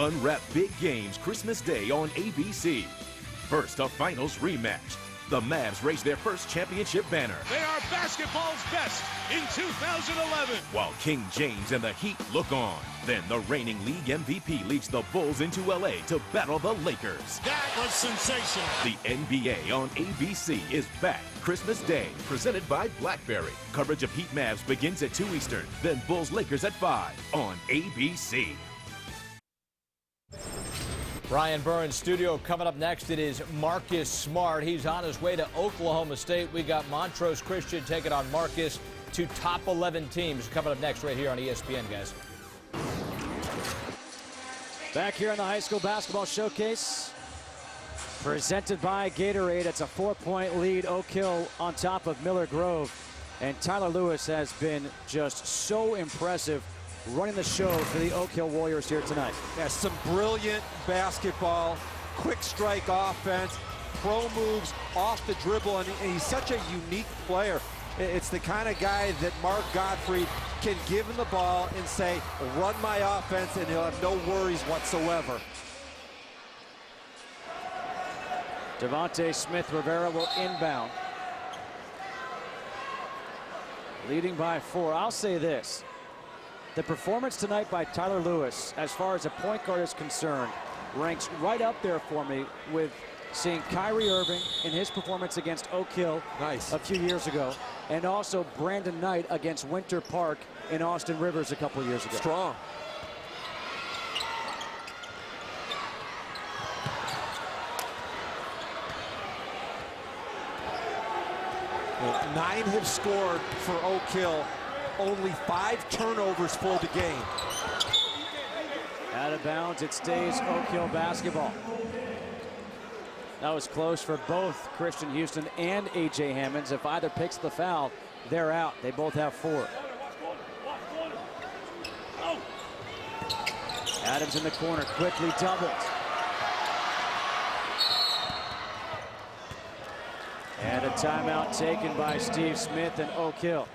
unwrap big games Christmas Day on ABC. First, a finals rematch. The Mavs raise their first championship banner. They are basketball's best in 2011. While King James and the Heat look on. Then the reigning league MVP leads the Bulls into LA to battle the Lakers. That was sensational. The NBA on ABC is back Christmas Day, presented by BlackBerry. Coverage of Heat Mavs begins at 2 Eastern, then Bulls Lakers at 5 on ABC. Brian Burns studio coming up next. It is Marcus Smart. He's on his way to Oklahoma State. We got Montrose Christian taking on Marcus. Two top 11 teams coming up next right here on ESPN, guys. Back here on the high school basketball showcase, presented by Gatorade. It's a 4-point lead. Oak Hill on top of Miller Grove. And Tyler Lewis has been just so impressive running the show for the Oak Hill Warriors here tonight. Yeah, some brilliant basketball, quick strike offense, pro moves off the dribble, and he's such a unique player. It's the kind of guy that Mark Gottfried can give him the ball and say, run my offense, and he'll have no worries whatsoever. Devontae Smith-Rivera will inbound. Leading by 4. I'll say this. The performance tonight by Tyler Lewis, as far as a point guard is concerned, ranks right up there for me with seeing Kyrie Irving in his performance against Oak Hill a few years ago, and also Brandon Knight against Winter Park in Austin Rivers a couple years ago. Strong. Well, 9 have scored for Oak Hill. Only 5 turnovers for the game. Out of bounds, it stays Oak Hill basketball. That was close for both Christian Houston and A.J. Hammonds. If either picks the foul, they're out. They both have 4. Adams in the corner, quickly doubled. And a timeout taken by Steve Smith and Oak Hill.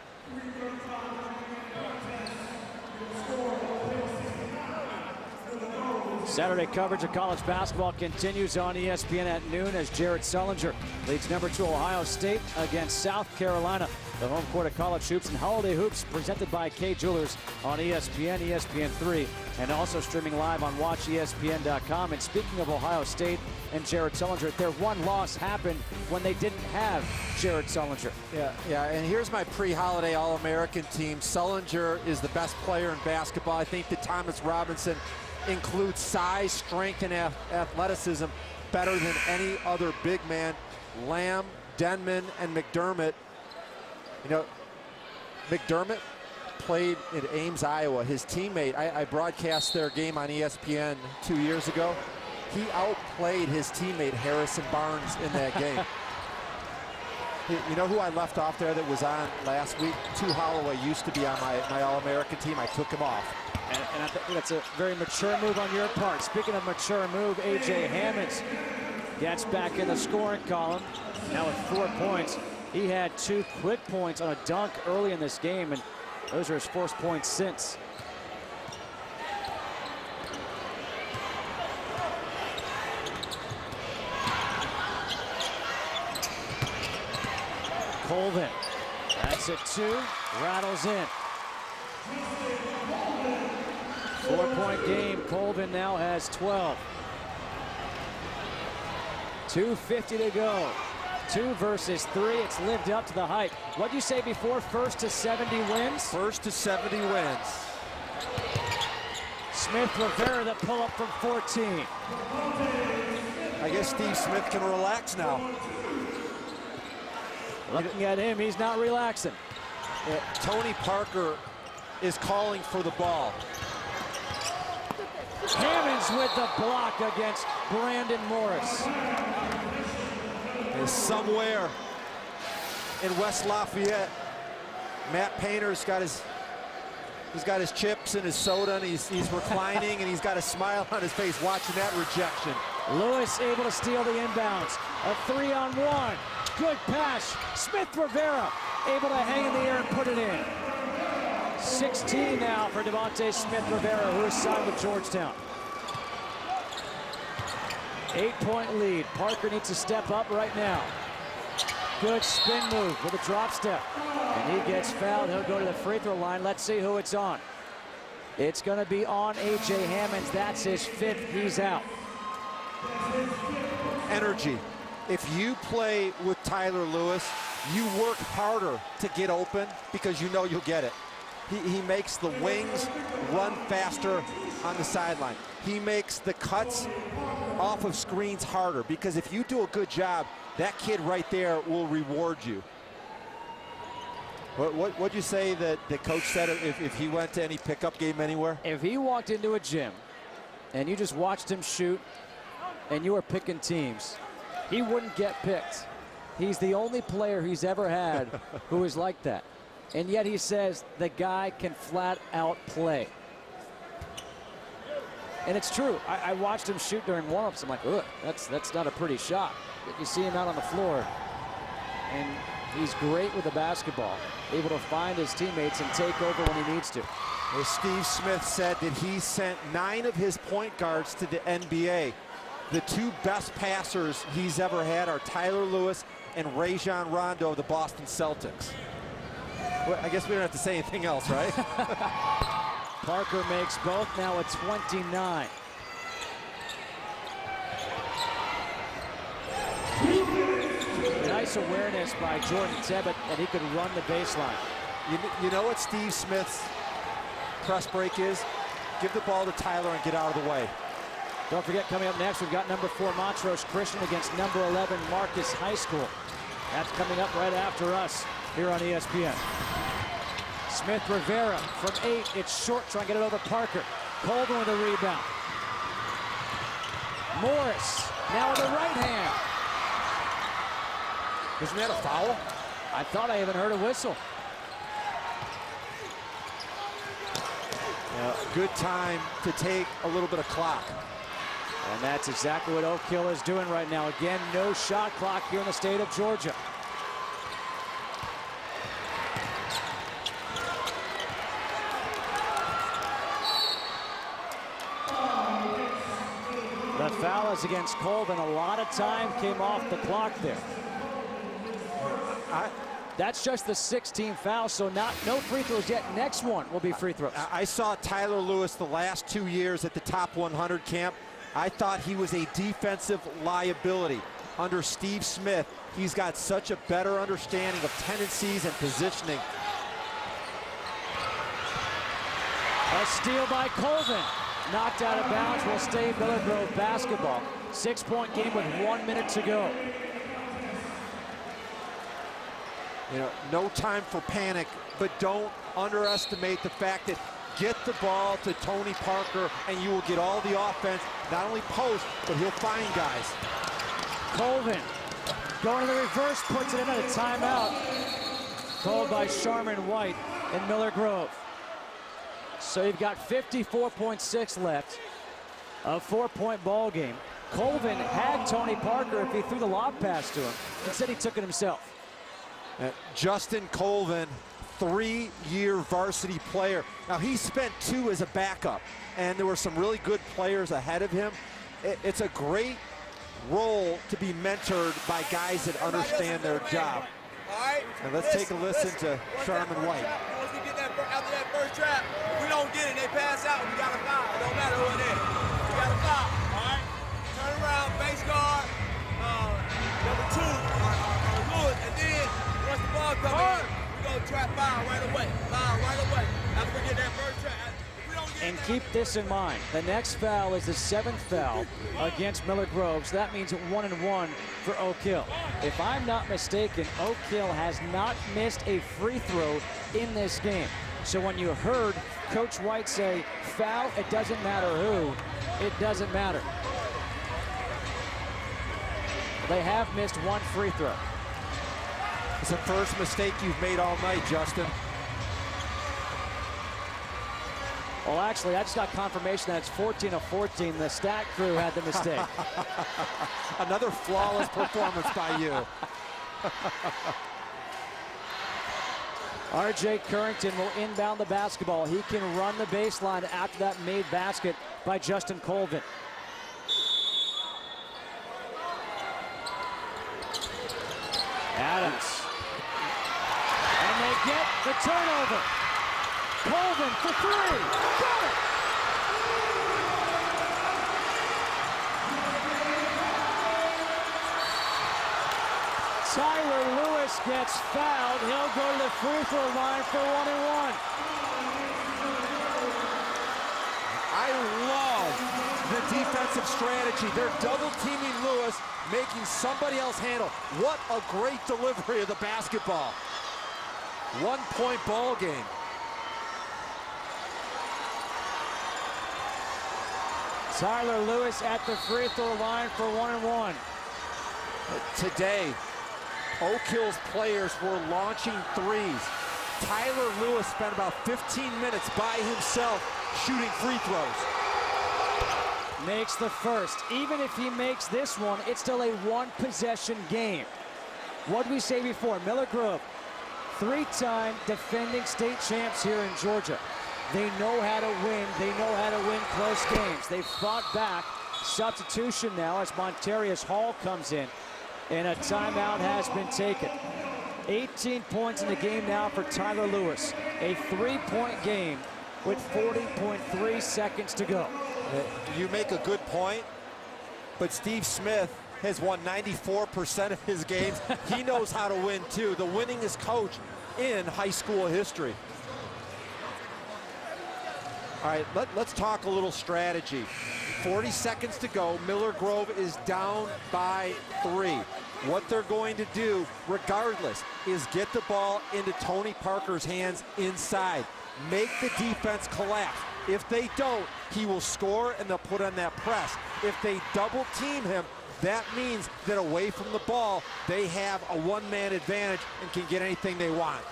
Saturday coverage of college basketball continues on ESPN at noon as Jared Sullinger leads number 2 Ohio State against South Carolina. The home court of college hoops and holiday hoops presented by Kay Jewelers on ESPN, ESPN3, and also streaming live on WatchESPN.com. And speaking of Ohio State and Jared Sullinger, their one loss happened when they didn't have Jared Sullinger. Yeah, and here's my pre-holiday All-American team. Sullinger is the best player in basketball. I think that Thomas Robinson includes size, strength, and athleticism better than any other big man. Lamb, Denman, and McDermott. You know, McDermott played in Ames, Iowa. His teammate, I broadcast their game on ESPN 2 years ago. He outplayed his teammate Harrison Barnes in that game. You know who I left off there that was on last week? Tu Holloway used to be on my All-American team. I took him off. And I think that's a very mature move on your part. Speaking of mature move, A.J. Hammonds gets back in the scoring column. Now with 4 points. He had 2 quick points on a dunk early in this game, and those are his first points since. Colvin, that's it 2, rattles in. 4-point game, Colvin now has 12. 2:50 to go. 2 versus 3, it's lived up to the hype. What'd you say before, first to 70 wins? First to 70 wins. Smith-Rivera, the pull-up from 14. I guess Steve Smith can relax now. Looking at him, he's not relaxing. Tony Parker is calling for the ball. Hammonds with the block against Brandon Morris. Is somewhere in West Lafayette, Matt Painter's got his chips and his soda, and he's reclining, and he's got a smile on his face watching that rejection. Lewis able to steal the inbounds. A 3-on-1. Good pass. Smith-Rivera able to hang in the air and put it in. 16 now for Devontae Smith-Rivera, who is signed with Georgetown. 8-point lead. Parker needs to step up right now. Good spin move with a drop step. And he gets fouled. He'll go to the free throw line. Let's see who it's on. It's going to be on A.J. Hammonds. That's his 5th. He's out. Energy. If you play with Tyler Lewis, you work harder to get open because you know you'll get it. He makes the wings run faster on the sideline. He makes the cuts off of screens harder because if you do a good job, that kid right there will reward you. What'd you say that the coach said if he went to any pickup game anywhere? If he walked into a gym and you just watched him shoot and you were picking teams, he wouldn't get picked. He's the only player he's ever had who is like that. And yet he says the guy can flat out play. And it's true. I watched him shoot during warm-ups. I'm like, ugh, that's not a pretty shot. But you see him out on the floor, and he's great with the basketball, able to find his teammates and take over when he needs to. As Steve Smith said that he sent 9 of his point guards to the NBA. The 2 best passers he's ever had are Tyler Lewis and Rajon Rondo of the Boston Celtics. Well, I guess we don't have to say anything else, right? Parker makes both, now at 29. Nice awareness by Jordan Tebbett that he could run the baseline. You know what Steve Smith's press break is? Give the ball to Tyler and get out of the way. Don't forget, coming up next, we've got number 4 Montrose Christian against number 11 Marcus High School. That's coming up right after us here on ESPN. Smith Rivera from 8. It's short, trying to get it over Parker. Colvin with a rebound. Morris now with the right hand. Isn't that a foul? I thought I even heard a whistle. Good time to take a little bit of clock. And that's exactly what Oak Hill is doing right now. Again, no shot clock here in the state of Georgia. The foul is against Colvin. A lot of time came off the clock there. That's just the 16th foul, so no free throws yet. Next one will be free throws. I saw Tyler Lewis the last 2 years at the top 100 camp. I thought he was a defensive liability. Under Steve Smith, he's got such a better understanding of tendencies and positioning. A steal by Colvin. Knocked out of bounds, will stay Miller Grove basketball. 6-point game with 1 minute to go. You know, no time for panic, but don't underestimate the fact that get the ball to Tony Parker and you will get all the offense, not only post, but he'll find guys. Colvin going to the reverse, puts it in at a timeout. Called by Sharman White in Miller Grove. So you've got 54.6 left. A 4-point ball game. Colvin had Tony Parker if he threw the lob pass to him. Instead, he took it himself. Justin Colvin, 3-year varsity player. Now, he spent 2 as a backup, and there were some really good players ahead of him. It's a great role to be mentored by guys that understand their job. All right. And let's take a listen to Sharman White. Once we get that after that first trap, if we don't get it, they pass out, we got a foul. It don't matter who it is. We got a foul. All right. Turn around, base guard, number 2, Lewis, and then once the ball comes in, we go trap foul right away. Foul right away. After we get that first trap. And keep this in mind, the next foul is the 7th foul against Miller Grove, so that means 1-1 for Oak Hill. If I'm not mistaken, Oak Hill has not missed a free throw in this game. So when you heard Coach White say, foul, it doesn't matter who, it doesn't matter. They have missed 1 free throw. It's the first mistake you've made all night, Justin. Well, actually, I just got confirmation that it's 14 of 14. The stat crew had the mistake. Another flawless performance by you. R.J. Currington will inbound the basketball. He can run the baseline after that made basket by Justin Colvin. Adams. And they get the turnover. Colvin for three. Got it! Tyler Lewis gets fouled. He'll go to the free throw line for 1-and-1. I love the defensive strategy. They're double teaming Lewis, making somebody else handle. What a great delivery of the basketball. 1-point ball game. Tyler Lewis at the free throw line for 1-and-1. Today, Oak Hill's players were launching threes. Tyler Lewis spent about 15 minutes by himself shooting free throws. Makes the first. Even if he makes this one, it's still a one-possession game. What did we say before? Miller Grove, three-time defending state champs here in Georgia. They know how to win. They know how to win close games. They've fought back. Substitution now as Montrose Hall comes in, and a timeout has been taken. 18 points in the game now for Tyler Lewis. A three-point game with 40.3 seconds to go. You make a good point, but Steve Smith has won 94% of his games. He knows how to win too. The winningest coach in high school history. All right, let's talk a little strategy. 40 seconds to go. Miller Grove is down by 3. What they're going to do, regardless, is get the ball into Tony Parker's hands inside. Make the defense collapse. If they don't, he will score and they'll put on that press. If they double team him, that means that away from the ball, they have a one-man advantage and can get anything they want.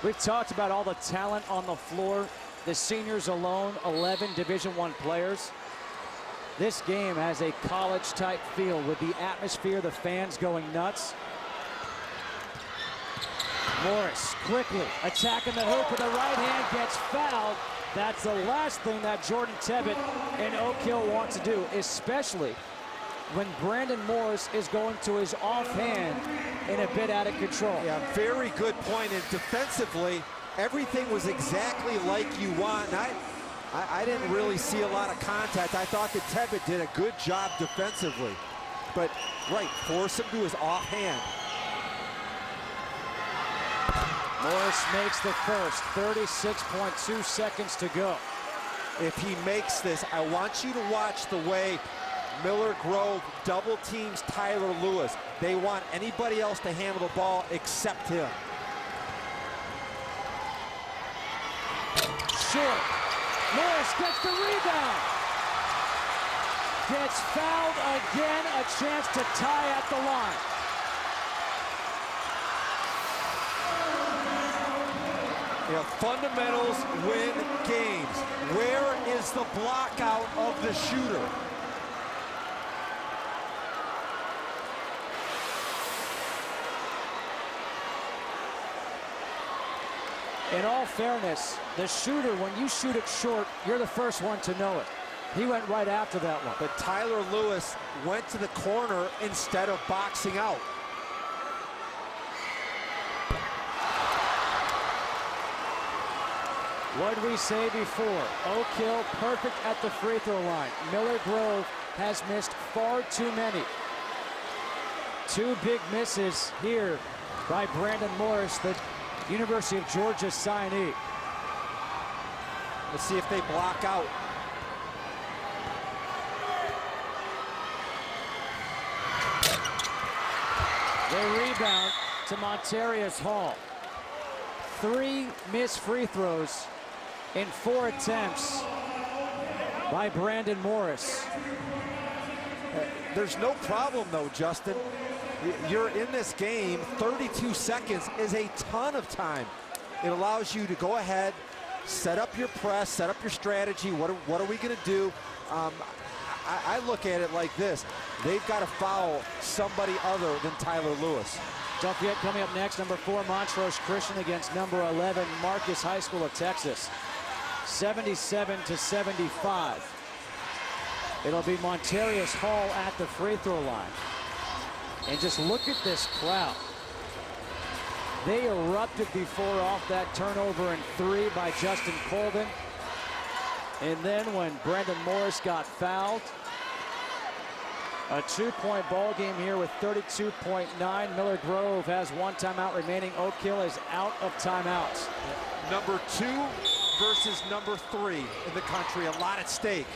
We've talked about all the talent on the floor. The seniors alone, 11 Division I players. This game has a college-type feel with the atmosphere, the fans going nuts. Morris quickly attacking the hoop with the right hand, gets fouled. That's the last thing that Jordan Tebbett and Oak Hill want to do, especially when Brandon Morris is going to his offhand and a bit out of control. Yeah, very good point. And defensively, everything was exactly like you want. And I didn't really see a lot of contact. I thought that Tebbett did a good job defensively. But, right, force him to his offhand. Morris makes the first, 36.2 seconds to go. If he makes this, I want you to watch the way Miller Grove double teams Tyler Lewis. They want anybody else to handle the ball except him. Short. Morris gets the rebound. Gets fouled again, a chance to tie at the line. Yeah, fundamentals win games. Where is the block out of the shooter? In all fairness, the shooter, when you shoot it short, you're the first one to know it. He went right after that one. But Tyler Lewis went to the corner instead of boxing out. What did we say before? Oak Hill perfect at the free throw line. Miller Grove has missed far too many. Two big misses here by Brandon Morris, the University of Georgia signee. Let's see if they block out. They rebound to Montrose Hall. 3 missed free throws in 4 attempts by Brandon Morris. There's no problem though, Justin. You're in this game, 32 seconds is a ton of time. It allows you to go ahead, set up your press, set up your strategy. What are we gonna do? I look at it like this. They've got to foul somebody other than Tyler Lewis. Don't forget, coming up next, number 4, Montrose Christian against number 11, Marcus High School of Texas. 77-75. It'll be Montrose Hall at the free throw line. And just look at this crowd. They erupted before off that turnover and 3 by Justin Colvin. And then when Brandon Morris got fouled, a 2-point ball game here with 32.9. Miller Grove has 1 timeout remaining. Oak Hill is out of timeouts. Number 2 versus number 3 in the country, a lot at stake.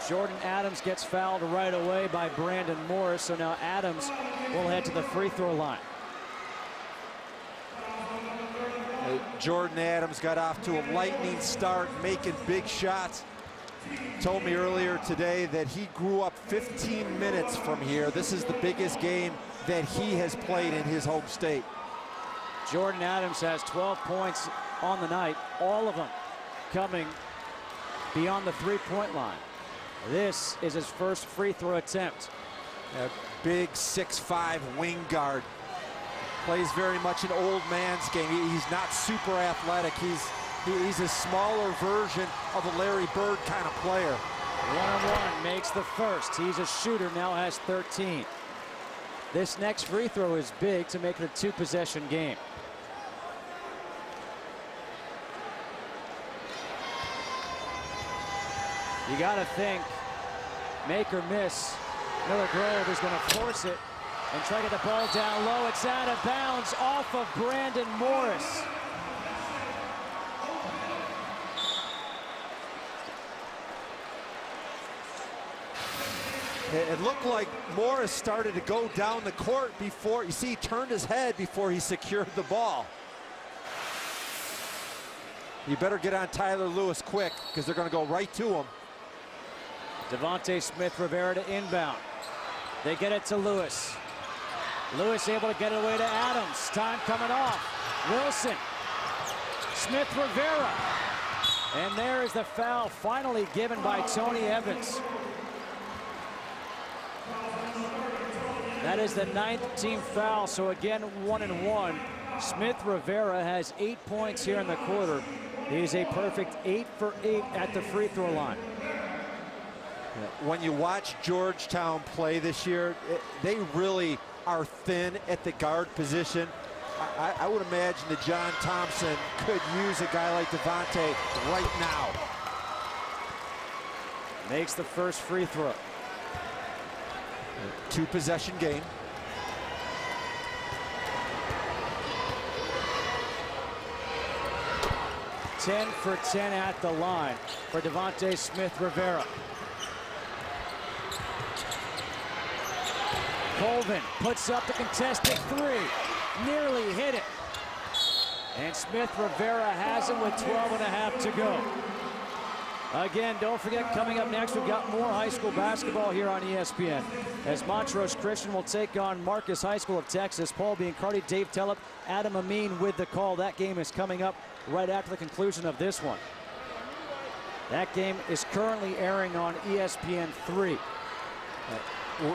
Jordan Adams gets fouled right away by Brandon Morris, so now Adams will head to the free throw line. Jordan Adams got off to a lightning start, making big shots. Told me earlier today that he grew up 15 minutes from here. This is the biggest game that he has played in his home state. Jordan Adams has 12 points on the night, all of them coming beyond the three-point line. This is his first free throw attempt. A big 6'5" wing guard. Plays very much an old man's game. He's not super athletic. He's a smaller version of a Larry Bird kind of player. 1-on-1 makes the first. He's a shooter, now has 13. This next free throw is big to make it a 2-possession game. You got to think, make or miss, Miller Grove is going to force it and try to get the ball down low. It's out of bounds off of Brandon Morris. It looked like Morris started to go down the court before, you see, he turned his head before he secured the ball. You better get on Tyler Lewis quick, because they're going to go right to him. Devontae Smith-Rivera to inbound. They get it to Lewis. Lewis able to get it away to Adams. Time coming off. Wilson. Smith-Rivera. And there is the foul finally given by Tony Evans. That is the 9th team foul, so again 1-and-1. Smith-Rivera has 8 points here in the quarter. He is a perfect 8 for 8 at the free throw line. When you watch Georgetown play this year, they really are thin at the guard position. I would imagine that John Thompson could use a guy like Devontae right now. Makes the first free throw. 2-possession game. Ten for 10 at the line for Devontae Smith-Rivera. Colvin puts up the contested 3. Nearly hit it. And Smith-Rivera has it with 12.5 to go. Again, don't forget, coming up next, we've got more high school basketball here on ESPN. As Montrose Christian will take on Marcus High School of Texas. Paul Biancardi, Dave Tellep, Adam Amin with the call. That game is coming up right after the conclusion of this one. That game is currently airing on ESPN 3. We're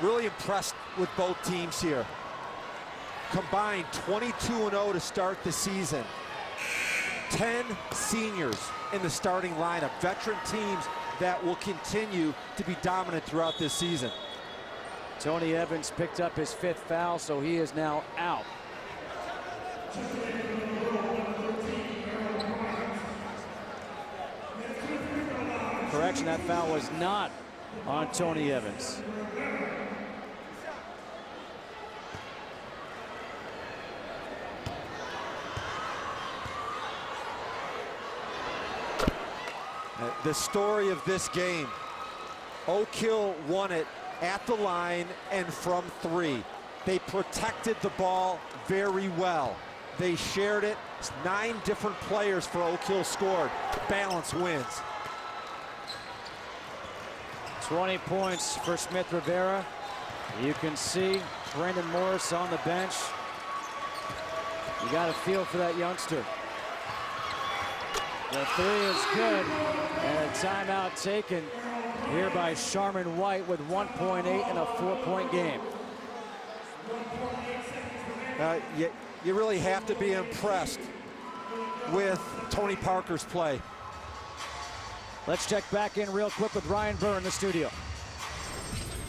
really impressed with both teams here. Combined 22-0 to start the season. 10 seniors in the starting lineup. Veteran teams that will continue to be dominant throughout this season. Tony Evans picked up his 5th foul, so he is now out. Correction, that foul was not on Tony Evans. The story of this game, Oak Hill won it at the line and from 3. They protected the ball very well. They shared it. 9 different players for Oak Hill scored. Balance wins. 20 points for Smith-Rivera. You can see Brandon Morris on the bench. You got a feel for that youngster. The 3 is good, and a timeout taken here by Sharman White with 1.8 and a 4-point game. You really have to be impressed with Tony Parker's play. Let's check back in real quick with Ryan Burr in the studio.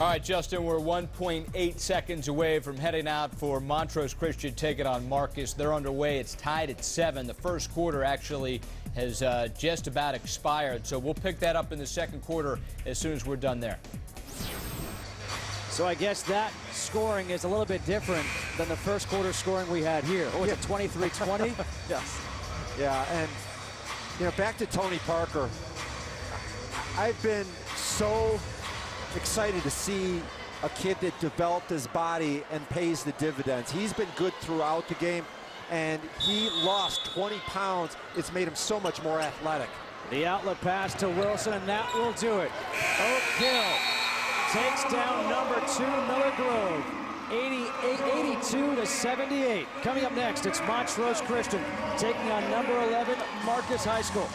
All right, Justin, we're 1.8 seconds away from heading out for Montrose Christian taking on Marcus. They're underway. It's tied at 7. The first quarter actually has just about expired, so we'll pick that up in the second quarter as soon as we're done there. So I guess that scoring is a little bit different than the first quarter scoring we had here. Oh, it's a 23-20? Yes. Yeah, and, you know, back to Tony Parker. I've been so excited to see a kid that developed his body and pays the dividends. He's been good throughout the game, and he lost 20 pounds. It's made him so much more athletic. The outlet pass to Wilson, and that will do it. Oak Hill takes down number 2 Miller Grove, 82-78. Coming up next, it's Montrose Christian taking on number 11 Marcus High School.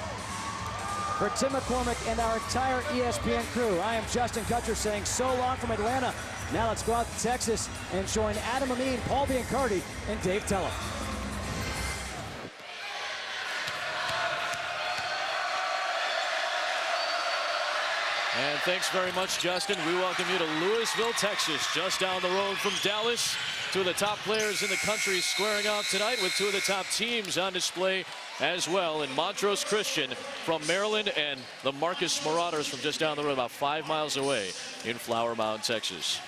For Tim McCormick and our entire ESPN crew, I am Justin Kutcher saying so long from Atlanta. Now let's go out to Texas and join Adam Amin, Paul Biancardi, and Dave Tellem. And thanks very much, Justin. We welcome you to Lewisville, Texas, just down the road from Dallas. Two of the top players in the country squaring off tonight with two of the top teams on display as well. In Montrose Christian from Maryland and the Marcus Marauders from just down the road, about 5 miles away in Flower Mound, Texas.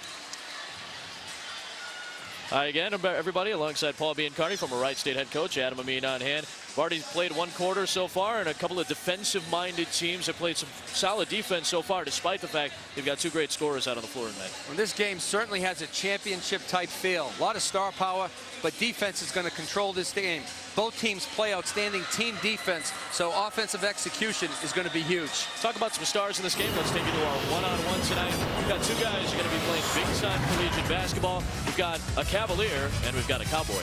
Hi again, everybody, alongside Paul Biancardi, former Wright State head coach, Adam Amin on hand. We've already played one quarter so far, and a couple of defensive-minded teams have played some solid defense so far, despite the fact they've got two great scorers out on the floor tonight. Well, this game certainly has a championship-type feel. A lot of star power, but defense is going to control this game. Both teams play outstanding team defense, so offensive execution is going to be huge. Talk about some stars in this game. Let's take you to our one-on-one tonight. We've got two guys who are going to be playing big-time collegiate basketball. We've got a Cavalier, and we've got a Cowboy.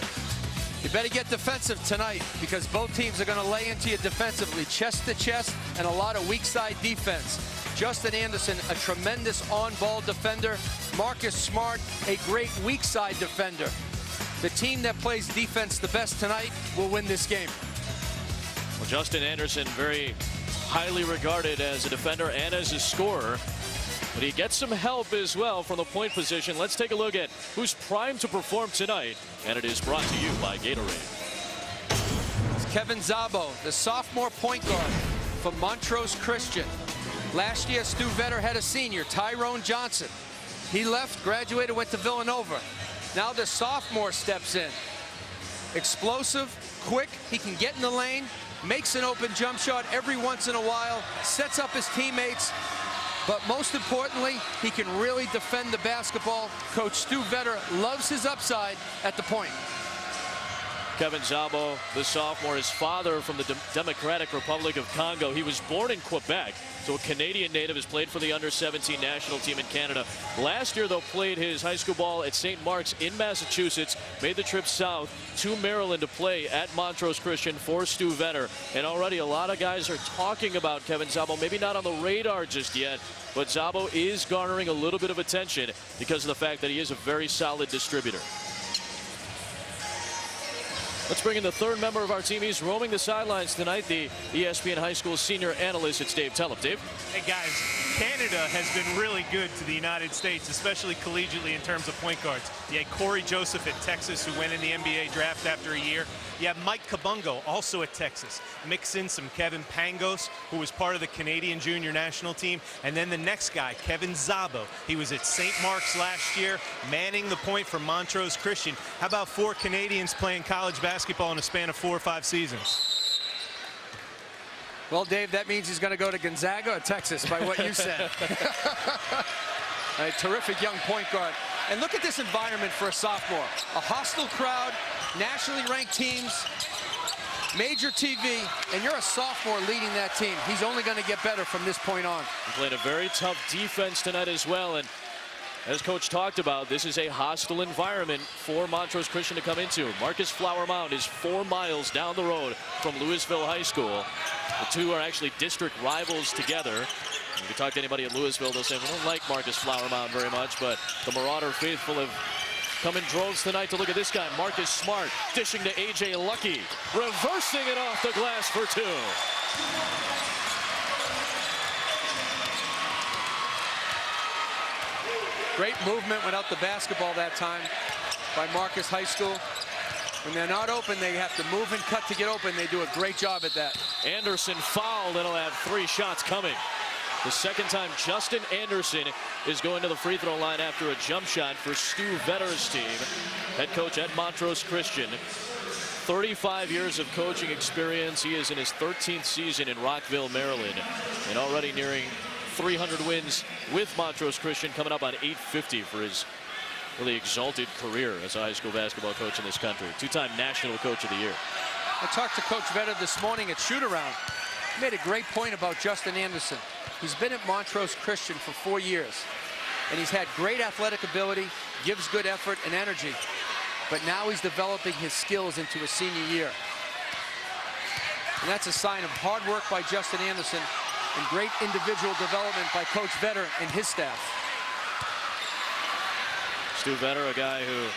You better get defensive tonight because both teams are going to lay into you defensively, chest to chest, and a lot of weak side defense. Justin Anderson, a tremendous on-ball defender. Marcus Smart, a great weak side defender. The team that plays defense the best tonight will win this game. Well, Justin Anderson, very highly regarded as a defender and as a scorer. But he gets some help as well from the point position. Let's take a look at who's primed to perform tonight. And it is brought to you by Gatorade. It's Kevin Szabo, the sophomore point guard from Montrose Christian. Last year, Stu Vetter had a senior, Tyrone Johnson. He left, graduated, went to Villanova. Now the sophomore steps in. Explosive, quick, he can get in the lane, makes an open jump shot every once in a while, sets up his teammates. But most importantly, he can really defend the basketball. Coach Stu Vetter loves his upside at the point. Kevin Szabo, the sophomore, his father from the Democratic Republic of Congo. He was born in Quebec, so a Canadian native, has played for the under-17 national team in Canada. Last year, though, played his high school ball at St. Mark's in Massachusetts, made the trip south to Maryland to play at Montrose Christian for Stu Vetter. And already a lot of guys are talking about Kevin Szabo, maybe not on the radar just yet, but Szabo is garnering a little bit of attention because of the fact that he is a very solid distributor. Let's bring in the third member of our team. He's roaming the sidelines tonight, the ESPN High School senior analyst. It's Dave Tellem. Dave? Hey, guys, Canada has been really good to the United States, especially collegiately in terms of point guards. You had Corey Joseph at Texas, who went in the NBA draft after a year. You have Mike Kabungo, also at Texas. Mix in some Kevin Pangos, who was part of the Canadian junior national team. And then the next guy, Kevin Szabo. He was at St. Mark's last year, manning the point for Montrose Christian. How about 4 Canadians playing college basketball in a span of 4 or 5 seasons? Well, Dave, that means he's going to go to Gonzaga or Texas by what you said. A terrific young point guard. And look at this environment for a sophomore. A hostile crowd, nationally ranked teams, major TV, and you're a sophomore leading that team. He's only going to get better from this point on. He played a very tough defense tonight as well. And as Coach talked about, this is a hostile environment for Montrose Christian to come into. Marcus Flower Mound is 4 miles down the road from Lewisville High School. The two are actually district rivals together. If you talk to anybody at Lewisville, they'll say, we don't like Marcus Flower Mound very much, but the Marauder faithful have come in droves tonight to look at this guy, Marcus Smart, dishing to A.J. Lucky, reversing it off the glass for 2. Great movement without the basketball that time by Marcus High School. When they're not open, they have to move and cut to get open. They do a great job at that. Anderson fouled, and he'll have 3 shots coming. The second time Justin Anderson is going to the free throw line after a jump shot for Stu Vetter's team. Head coach at Montrose Christian. 35 years of coaching experience. He is in his 13th season in Rockville, Maryland, and already nearing 300 wins with Montrose Christian, coming up on 850 for his really exalted career as a high school basketball coach in this country. 2-time National Coach of the Year. I talked to Coach Vetter this morning at shoot-around. He made a great point about Justin Anderson. He's been at Montrose Christian for 4 years, and he's had great athletic ability, gives good effort and energy, but now he's developing his skills into a senior year. And that's a sign of hard work by Justin Anderson and great individual development by Coach Vetter and his staff. Stu Vetter, a guy who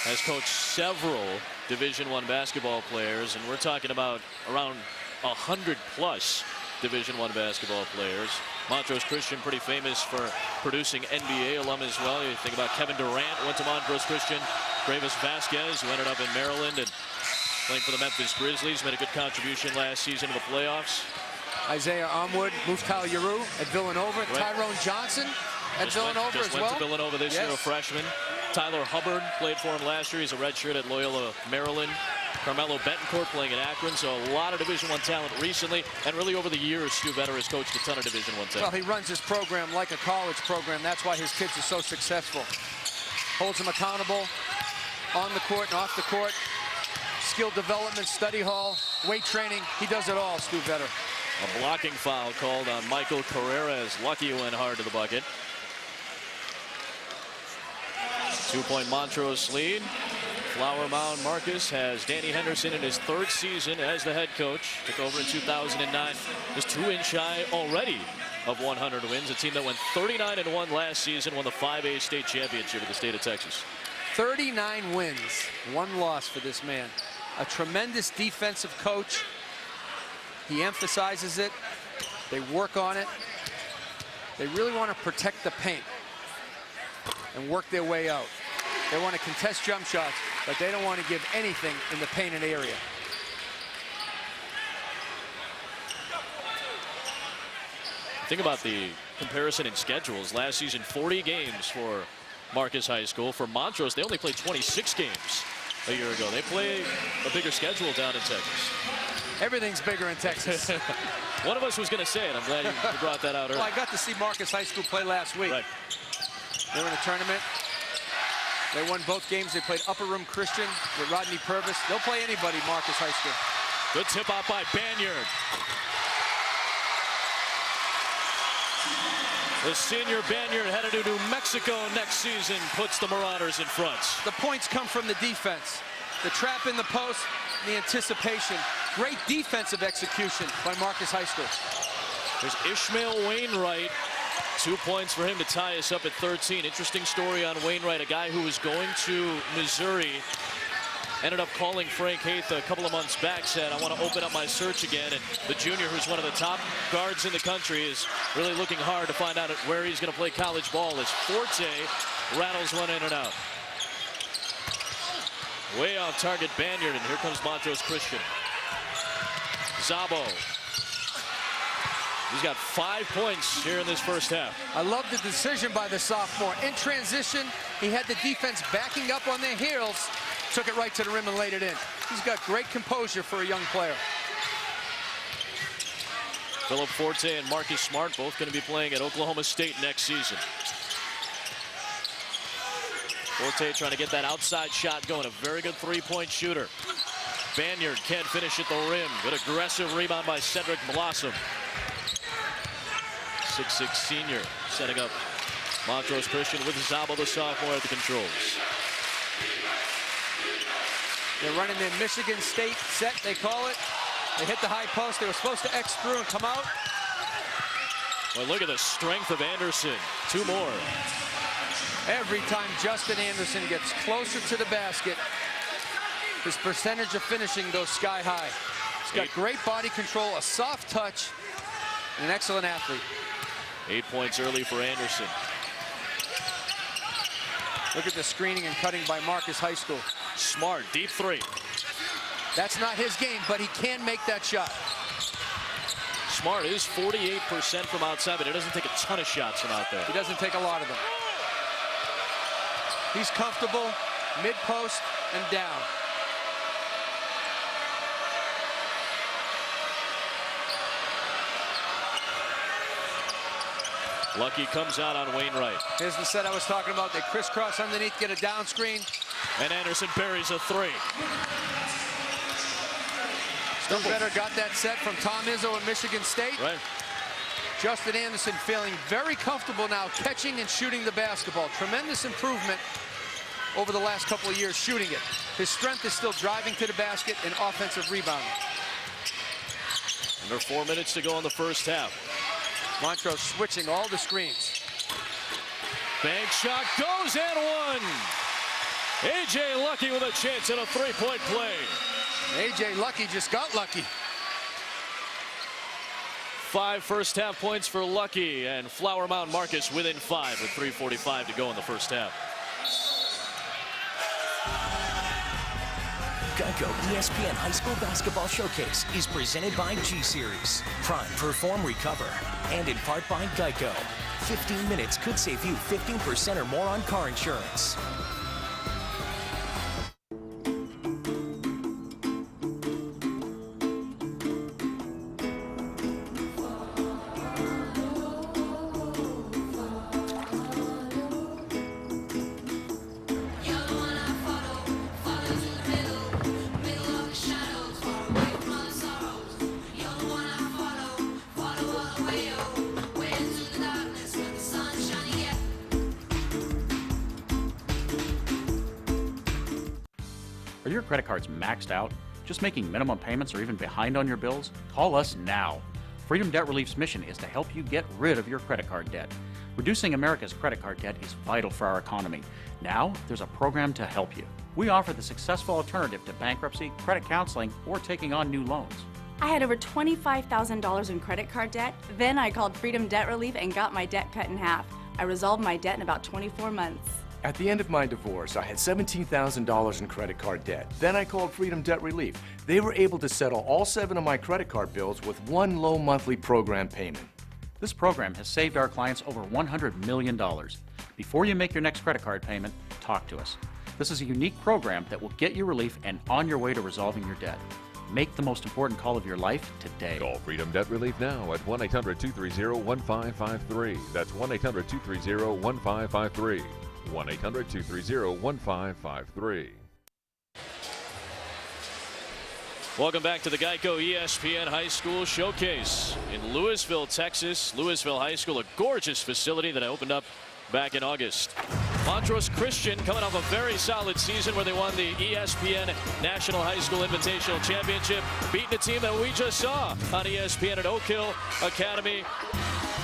has coached several Division I basketball players, and we're talking about around 100+ Division I basketball players. Montrose Christian pretty famous for producing NBA alum as well. You think about Kevin Durant, went to Montrose Christian. Gravis Vasquez, who ended up in Maryland and playing for the Memphis Grizzlies, made a good contribution last season in the playoffs. Isaiah Armwood, Muftal Yaru at Villanova. Right. Tyrone Johnson at Villanova as well. Went to Villanova this year, a freshman. Tyler Hubbard played for him last year. He's a redshirt at Loyola, Maryland. Carmelo Betancourt playing at Akron, so a lot of Division I talent recently, and really over the years, Stu Vetter has coached a ton of Division I talent. Well, he runs his program like a college program. That's why his kids are so successful. Holds them accountable on the court and off the court. Skill development, study hall, weight training. He does it all, Stu Vetter. A blocking foul called on Michael Carrera as Lucky went hard to the bucket. 2-point Montrose lead. Flower Mound Marcus has Danny Henderson in his 3rd season as the head coach. Took over in 2009. Was 2 inch shy already of 100 wins. A team that went 39-1 last season, won the 5A state championship of the state of Texas. 39 wins, 1 loss for this man. A tremendous defensive coach. He emphasizes it. They work on it. They really want to protect the paint and work their way out. They want to contest jump shots, but they don't want to give anything in the painted area. Think about the comparison in schedules. Last season, 40 games for Marcus High School. For Montrose, they only played 26 games a year ago. They play a bigger schedule down in Texas. Everything's bigger in Texas. One of us was going to say it. I'm glad you brought that out earlier. Well, I got to see Marcus High School play last week. Right. They were in a tournament. They won both games. They played Upper Room Christian with Rodney Purvis. They'll play anybody, Marcus High School. Good tip out by Banyard. The senior Banyard headed to New Mexico next season, puts the Marauders in front. The points come from the defense. The trap in the post, the anticipation. Great defensive execution by Marcus High School. There's Ishmael Wainwright. 2 points for him to tie us up at 13. Interesting story on Wainwright, a guy who was going to Missouri. Ended up calling Frank Haith a couple of months back, said, I want to open up my search again. And the junior, who's one of the top guards in the country, is really looking hard to find out where he's going to play college ball as Forte rattles one in and out. Way off target Banyard, and here comes Montrose Christian. Zabo. He's got 5 points here in this first half. I love the decision by the sophomore. In transition, he had the defense backing up on their heels, took it right to the rim and laid it in. He's got great composure for a young player. Philip Forte and Marcus Smart both going to be playing at Oklahoma State next season. Forte trying to get that outside shot going. A very good 3-point shooter. Banyard can't finish at the rim. Good aggressive rebound by Cedric Blossom. 6'6" senior setting up Montrose Christian with Zabo, the sophomore, at the controls. They're running their Michigan State set, they call it. They hit the high post. They were supposed to X through and come out. Well, look at the strength of Anderson. 2 more. Every time Justin Anderson gets closer to the basket, his percentage of finishing goes sky high. He's got great body control, a soft touch, and an excellent athlete. 8 points early for Anderson. Look at the screening and cutting by Marcus High School. Smart, deep three. That's not his game, but he can make that shot. Smart is 48% from outside, but he doesn't take a ton of shots from out there. He doesn't take a lot of them. He's comfortable, mid-post and down. Lucky comes out on Wainwright. Here's the set I was talking about. They crisscross underneath, get a down screen. And Anderson buries a three. Stu Vetter got that set from Tom Izzo in Michigan State. Right. Justin Anderson feeling very comfortable now catching and shooting the basketball. Tremendous improvement over the last couple of years shooting it. His strength is still driving to the basket and offensive rebounding. Under 4 minutes to go in the first half. Montrose switching all the screens. Bank shot goes and one. A.J. Lucky with a chance at a three-point play. A.J. Lucky just got lucky. 5 first half points for Lucky, and Flower Mound Marcus within 5 with 3:45 to go in the first half. Geico ESPN High School Basketball Showcase is presented by G-Series. Prime, perform, recover. And in part by Geico. 15 minutes could save you 15% or more on car insurance. Are your credit cards maxed out? Just making minimum payments or even behind on your bills? Call us now. Freedom Debt Relief's mission is to help you get rid of your credit card debt. Reducing America's credit card debt is vital for our economy. Now, there's a program to help you. We offer the successful alternative to bankruptcy, credit counseling, or taking on new loans. I had over $25,000 in credit card debt. Then I called Freedom Debt Relief and got my debt cut in half. I resolved my debt in about 24 months. At the end of my divorce, I had $17,000 in credit card debt. Then I called Freedom Debt Relief. They were able to settle all 7 of my credit card bills with one low monthly program payment. This program has saved our clients over $100 million. Before you make your next credit card payment, talk to us. This is a unique program that will get you relief and on your way to resolving your debt. Make the most important call of your life today. Call Freedom Debt Relief now at 1-800-230-1553. That's 1-800-230-1553. 1-800-230-1553. Welcome back to the Geico ESPN High School Showcase in Louisville, Texas. Louisville High School, a gorgeous facility that opened up back in August. Montrose Christian coming off a very solid season where they won the ESPN National High School Invitational Championship, beating a team that we just saw on ESPN at Oak Hill Academy.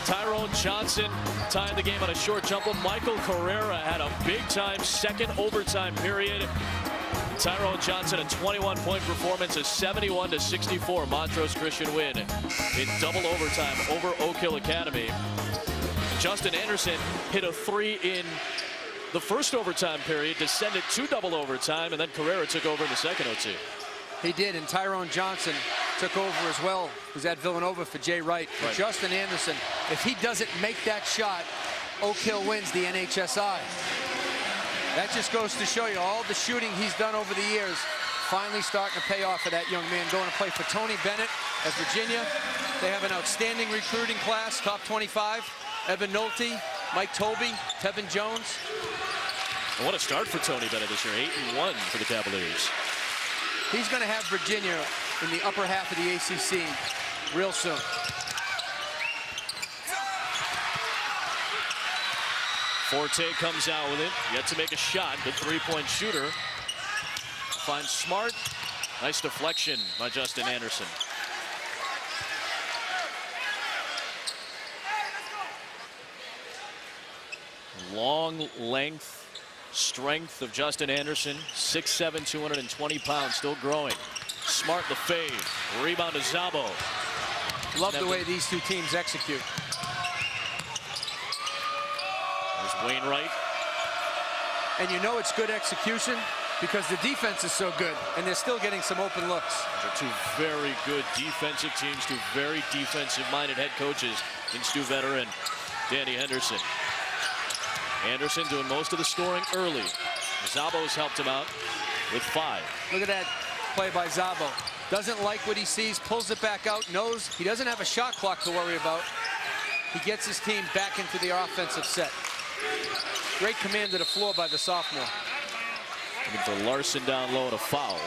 Tyrone Johnson tied the game on a short jumper. Michael Carrera had a big-time second overtime period. Tyrone Johnson, a 21-point performance, a 71-64 Montrose Christian win in double overtime over Oak Hill Academy. Justin Anderson hit a three in the first overtime period to send it to double overtime, and then Carrera took over in the second OT. He did, and Tyrone Johnson took over as well, who's at Villanova for Jay Wright. Right. Justin Anderson, if he doesn't make that shot, Oak Hill wins the NHSI. That just goes to show you all the shooting he's done over the years finally starting to pay off for that young man. Going to play for Tony Bennett at Virginia. They have an outstanding recruiting class, top 25. Evan Nolte, Mike Tobey, Tevin Jones. And what a start for Tony Bennett this year, 8-1 for the Cavaliers. He's going to have Virginia in the upper half of the ACC real soon. Forte comes out with it, yet to make a shot. Good three-point shooter. Finds Smart. Nice deflection by Justin Anderson. Long length, strength of Justin Anderson. 6'7", 220 pounds, still growing. Smart the fade. Rebound to Zabo. Love the way these two teams execute. There's Wainwright. And you know it's good execution because the defense is so good, and they're still getting some open looks. They're two very good defensive teams, two very defensive-minded head coaches in Stu Vetter and Danny Henderson. Anderson doing most of the scoring early. Szabo's helped him out with 5. Look at that play by Szabo. Doesn't like what he sees, pulls it back out, knows he doesn't have a shot clock to worry about. He gets his team back into the offensive set. Great command of the floor by the sophomore. Looking for Larson down low and a foul.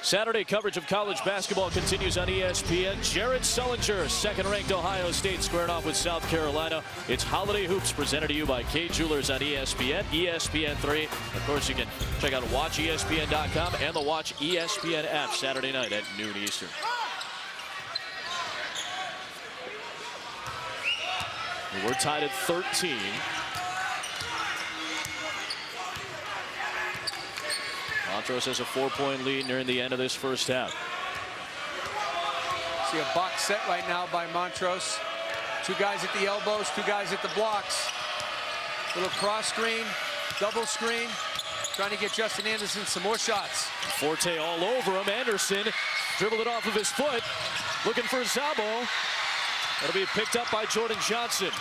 Saturday coverage of college basketball continues on ESPN. Jared Sullinger, second-ranked Ohio State, squaring off with South Carolina. It's Holiday Hoops presented to you by Kay Jewelers on ESPN, ESPN3. Of course, you can check out WatchESPN.com and the Watch ESPN app Saturday night at noon Eastern. We're tied at 13. Montrose has a 4-point lead nearing the end of this first half. See a box set right now by Montrose. 2 guys at the elbows, 2 guys at the blocks. Little cross screen, double screen, trying to get Justin Anderson some more shots. Forte all over him. Anderson dribbled it off of his foot, looking for Szabo. That'll be picked up by Jordan Johnson.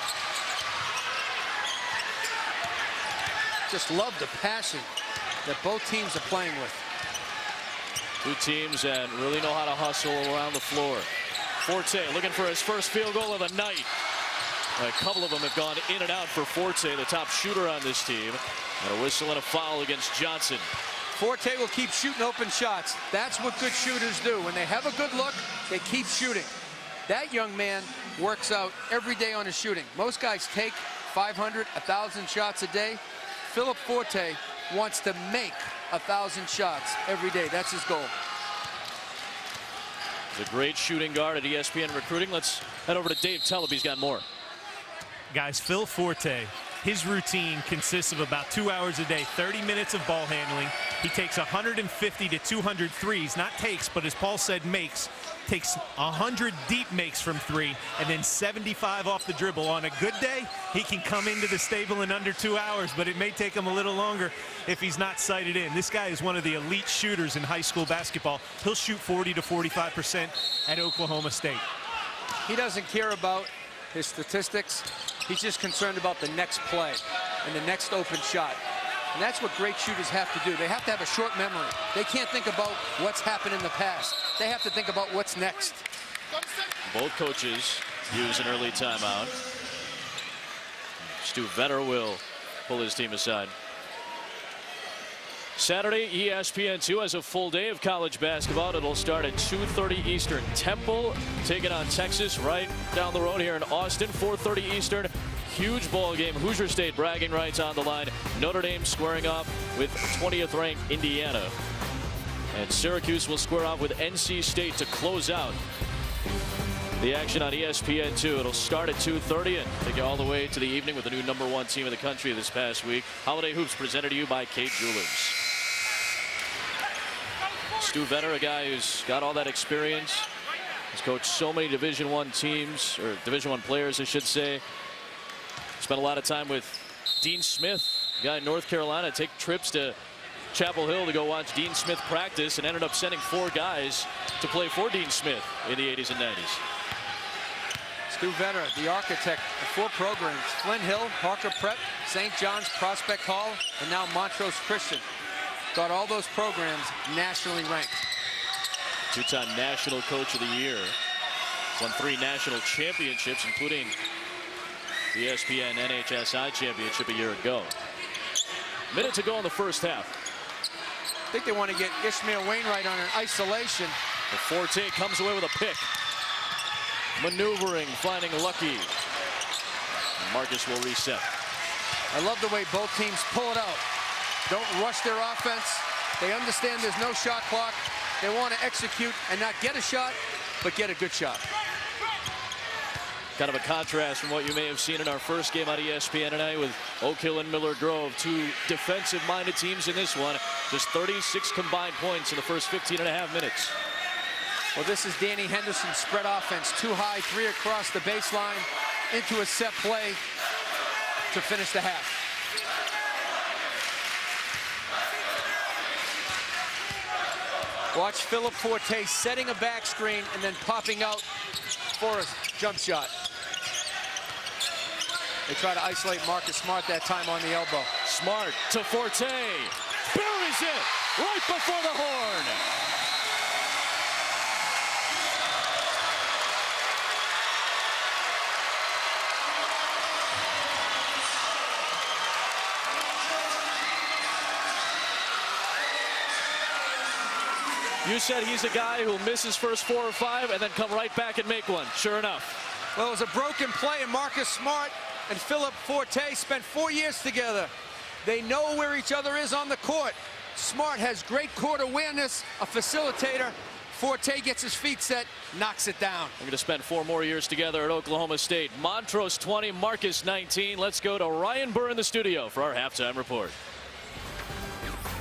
Just love the passion that both teams are playing with. 2 teams that really know how to hustle around the floor. Forte looking for his first field goal of the night. A couple of them have gone in and out for Forte, the top shooter on this team. And a whistle and a foul against Johnson. Forte will keep shooting open shots. That's what good shooters do. When they have a good look, they keep shooting. That young man works out every day on his shooting. Most guys take 500, 1,000 shots a day. Philip Forte wants to make 1,000 shots every day. That's his goal. He's a great shooting guard at ESPN Recruiting. Let's head over to Dave Tellep. He's got more. Guys, Phil Forte, his routine consists of about 2 hours a day, 30 minutes of ball handling. He takes 150 to 200 threes, not takes, but as Paul said, makes. Takes 100 deep makes from 3, and then 75 off the dribble. On a good day, he can come into the stable in under 2 hours, but it may take him a little longer if he's not sighted in. This guy is one of the elite shooters in high school basketball. He'll shoot 40 to 45% at Oklahoma State. He doesn't care about his statistics. He's just concerned about the next play and the next open shot. And that's what great shooters have to do. They have to have a short memory. They can't think about what's happened in the past. They have to think about what's next. Both coaches use an early timeout. Stu Vetter will pull his team aside. Saturday, ESPN2 has a full day of college basketball. It'll start at 2:30 Eastern. Temple taking on Texas right down the road here in Austin, 4:30 Eastern. Huge ball game. Hoosier State bragging rights on the line. Notre Dame squaring off with 20th ranked Indiana. And Syracuse will square off with NC State to close out the action on ESPN2. It'll start at 2:30 and take you all the way to the evening with the new #1 team in the country this past week. Holiday Hoops presented to you by Kay Jewelers. Stu Vetter, a guy who's got all that experience. He's coached so many Division I teams, or Division I players, I should say. Spent a lot of time with Dean Smith, a guy in North Carolina. Take trips to Chapel Hill to go watch Dean Smith practice, and ended up sending 4 guys to play for Dean Smith in the 80s and 90s. Stu Vetter, the architect of 4 programs: Flint Hill, Parker Prep, St. John's, Prospect Hall, and now Montrose Christian. Got all those programs nationally ranked. 2-time National Coach of the Year. Won 3 national championships, including the ESPN NHSI championship a year ago. Minute to go in the first half. I think they want to get Ishmael Wainwright on an isolation. The Forte comes away with a pick. Maneuvering, finding Lucky. Marcus will reset. I love the way both teams pull it out. Don't rush their offense. They understand there's no shot clock. They want to execute and not get a shot, but get a good shot. Kind of a contrast from what you may have seen in our first game on ESPN tonight with Oak Hill and Miller Grove, 2 defensive-minded teams in this one. Just 36 combined points in the first 15.5 minutes. Well, this is Danny Henderson's spread offense. 2 high, 3 across the baseline, into a set play. to finish the half. Watch Philip Forte setting a back screen and then popping out for a jump shot. They try to isolate Marcus Smart that time on the elbow. Smart to Forte. Buries it right before the horn. You said he's a guy who'll miss his first 4 or 5 and then come right back and make one. Sure enough. Well, it was a broken play, and Marcus Smart and Philip Forte spent 4 years together. They know where each other is on the court. Smart has great court awareness, a facilitator. Forte gets his feet set, knocks it down. We're going to spend 4 more years together at Oklahoma State. Montrose 20, Marcus 19. Let's go to Ryan Burr in the studio for our halftime report.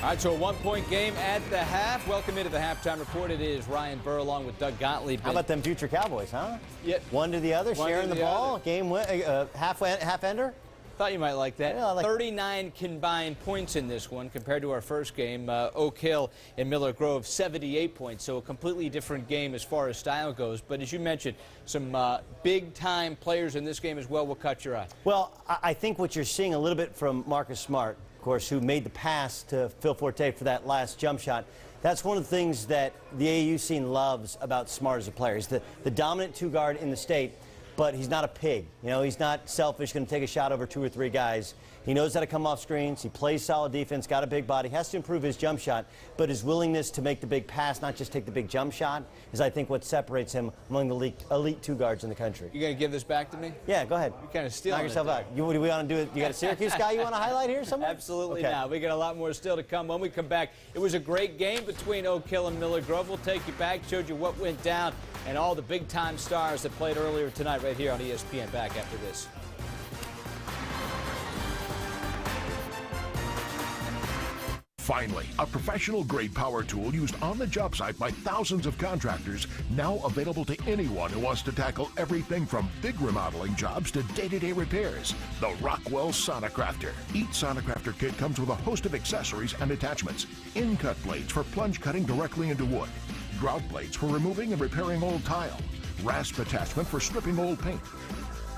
All right, so a one-point game at the half. Welcome into the halftime report. It is Ryan Burr along with Doug Gottlieb. How about them future Cowboys, huh? Yeah. One to the other, sharing the ball. Game win, half-ender. Thought you might like that. Yeah, I like 39 combined points in this one compared to our first game. Oak Hill and Miller Grove, 78 points. So a completely different game as far as style goes. But as you mentioned, some big-time players in this game as well will cut your eye. Well, I think what you're seeing a little bit from Marcus Smart, of course, who made the pass to Phil Forte for that last jump shot. That's one of the things that the AAU scene loves about Smart as a player. He's the dominant two-guard in the state, but he's not a pig. You know, he's not selfish, going to take a shot over 2 or 3 guys. He knows how to come off screens. He plays solid defense, got a big body, has to improve his jump shot, but his willingness to make the big pass, not just take the big jump shot, is, I think, what separates him among the elite two guards in the country. You going to give this back to me? Yeah, go ahead. You're kind of stealing Knock yourself out. What do we want to do? You got a Syracuse guy you want to highlight here somewhere? Absolutely okay. not. We got a lot more still to come. When we come back, it was a great game between Oak Hill and Miller Grove. We'll take you back, showed you what went down, and all the big-time stars that played earlier tonight right here on ESPN. Back after this. Finally, a professional-grade power tool used on the job site by thousands of contractors, now available to anyone who wants to tackle everything from big remodeling jobs to day-to-day repairs. The Rockwell Sonocrafter. Each Sonocrafter kit comes with a host of accessories and attachments. In-cut blades for plunge cutting directly into wood. Grout blades for removing and repairing old tile. Rasp attachment for stripping old paint.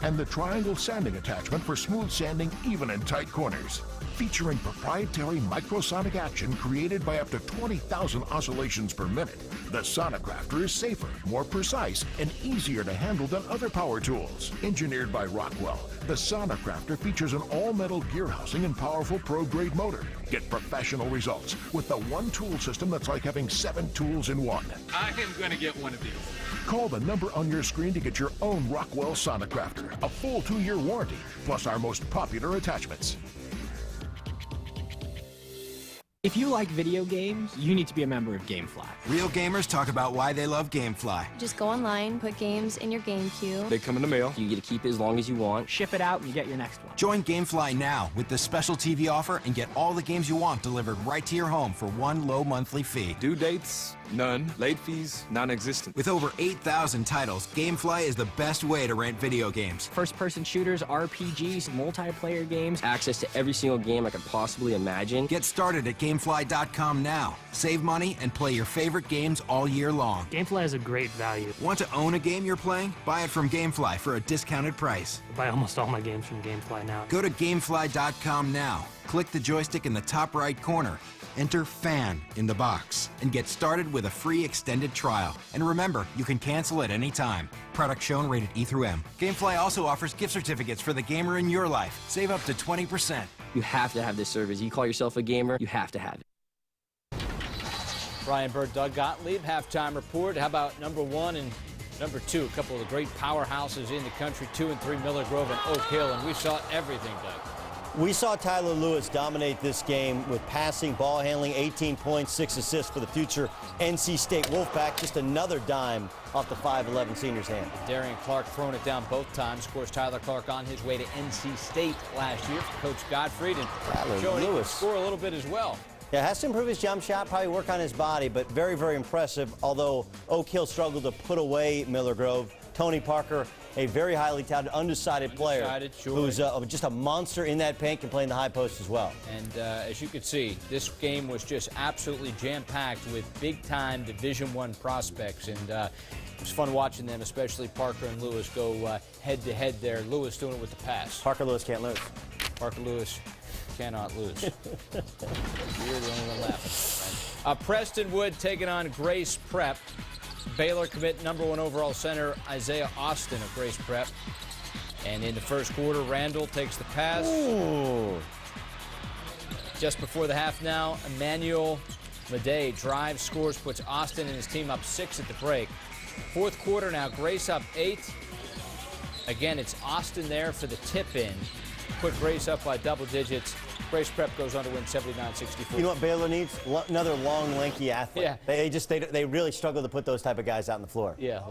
And the triangle sanding attachment for smooth sanding even in tight corners. Featuring proprietary microsonic action created by up to 20,000 oscillations per minute, the Sonocrafter is safer, more precise, and easier to handle than other power tools. Engineered by Rockwell, the Sonocrafter features an all-metal gear housing and powerful pro-grade motor. Get professional results with the one tool system that's like having 7 tools in one. I am going to get one of these. Call the number on your screen to get your own Rockwell Sonocrafter, a full 2-year warranty, plus our most popular attachments. If you like video games, you need to be a member of GameFly. Real gamers talk about why they love GameFly. Just go online, put games in your game queue. They come in the mail. You get to keep it as long as you want. Ship it out and you get your next one. Join GameFly now with the special TV offer and get all the games you want delivered right to your home for one low monthly fee. Due dates? None. Late fees? Non-existent. With over 8,000 titles, GameFly is the best way to rent video games. First-person shooters, RPGs, multiplayer games, access to every single game I could possibly imagine. Get started at GameFly.com now. Save money and play your favorite games all year long. GameFly has a great value. Want to own a game you're playing? Buy it from GameFly for a discounted price. I buy almost all my games from GameFly now. Go to GameFly.com now. Click the joystick in the top right corner. Enter FAN in the box and get started with a free extended trial. And remember, you can cancel at any time. Product shown rated E through M. GameFly also offers gift certificates for the gamer in your life. Save up to 20%. You have to have this service. You call yourself a gamer, you have to have it. Ryan Burr, Doug Gottlieb, halftime report. How about number 1 and number 2? A couple of the great powerhouses in the country, 2 and 3, Miller Grove and Oak Hill, and we saw everything, Doug. We saw Tyler Lewis dominate this game with passing, ball handling, 18 points, 6 assists for the future NC State Wolfpack. Just another dime off the 5'11 senior's hand. Darian Clark throwing it down both times. Of course, Tyler Clark on his way to NC State last year for Coach Gottfried, and showing he can score a little bit as well. Yeah, has to improve his jump shot, probably work on his body, but very, very impressive. Although Oak Hill struggled to put away Miller Grove, Tony Parker, a very highly touted, undecided player sure. who's just a monster in that paint, can play in the high post as well. And as you can see, this game was just absolutely jam-packed with big-time Division I prospects. And it was fun watching them, especially Parker and Lewis, go head-to-head there. Lewis doing it with the pass. Parker Lewis can't lose. Parker Lewis cannot lose. You're the only one laughing. Prestonwood taking on Grace Prep. Baylor commit #1 overall center Isaiah Austin of Grace Prep. And in the first quarter, Randall takes the pass. Ooh. Just before the half now, Emmanuel Madej drives, scores, puts Austin and his team up 6 at the break. Fourth quarter now, Grace up 8. Again, it's Austin there for the tip-in. Put Grace up by double digits. Grace Prep goes on to win 79-64. You know what Baylor needs? Another long, lanky athlete. Yeah. They really struggle to put those type of guys out on the floor. Yeah,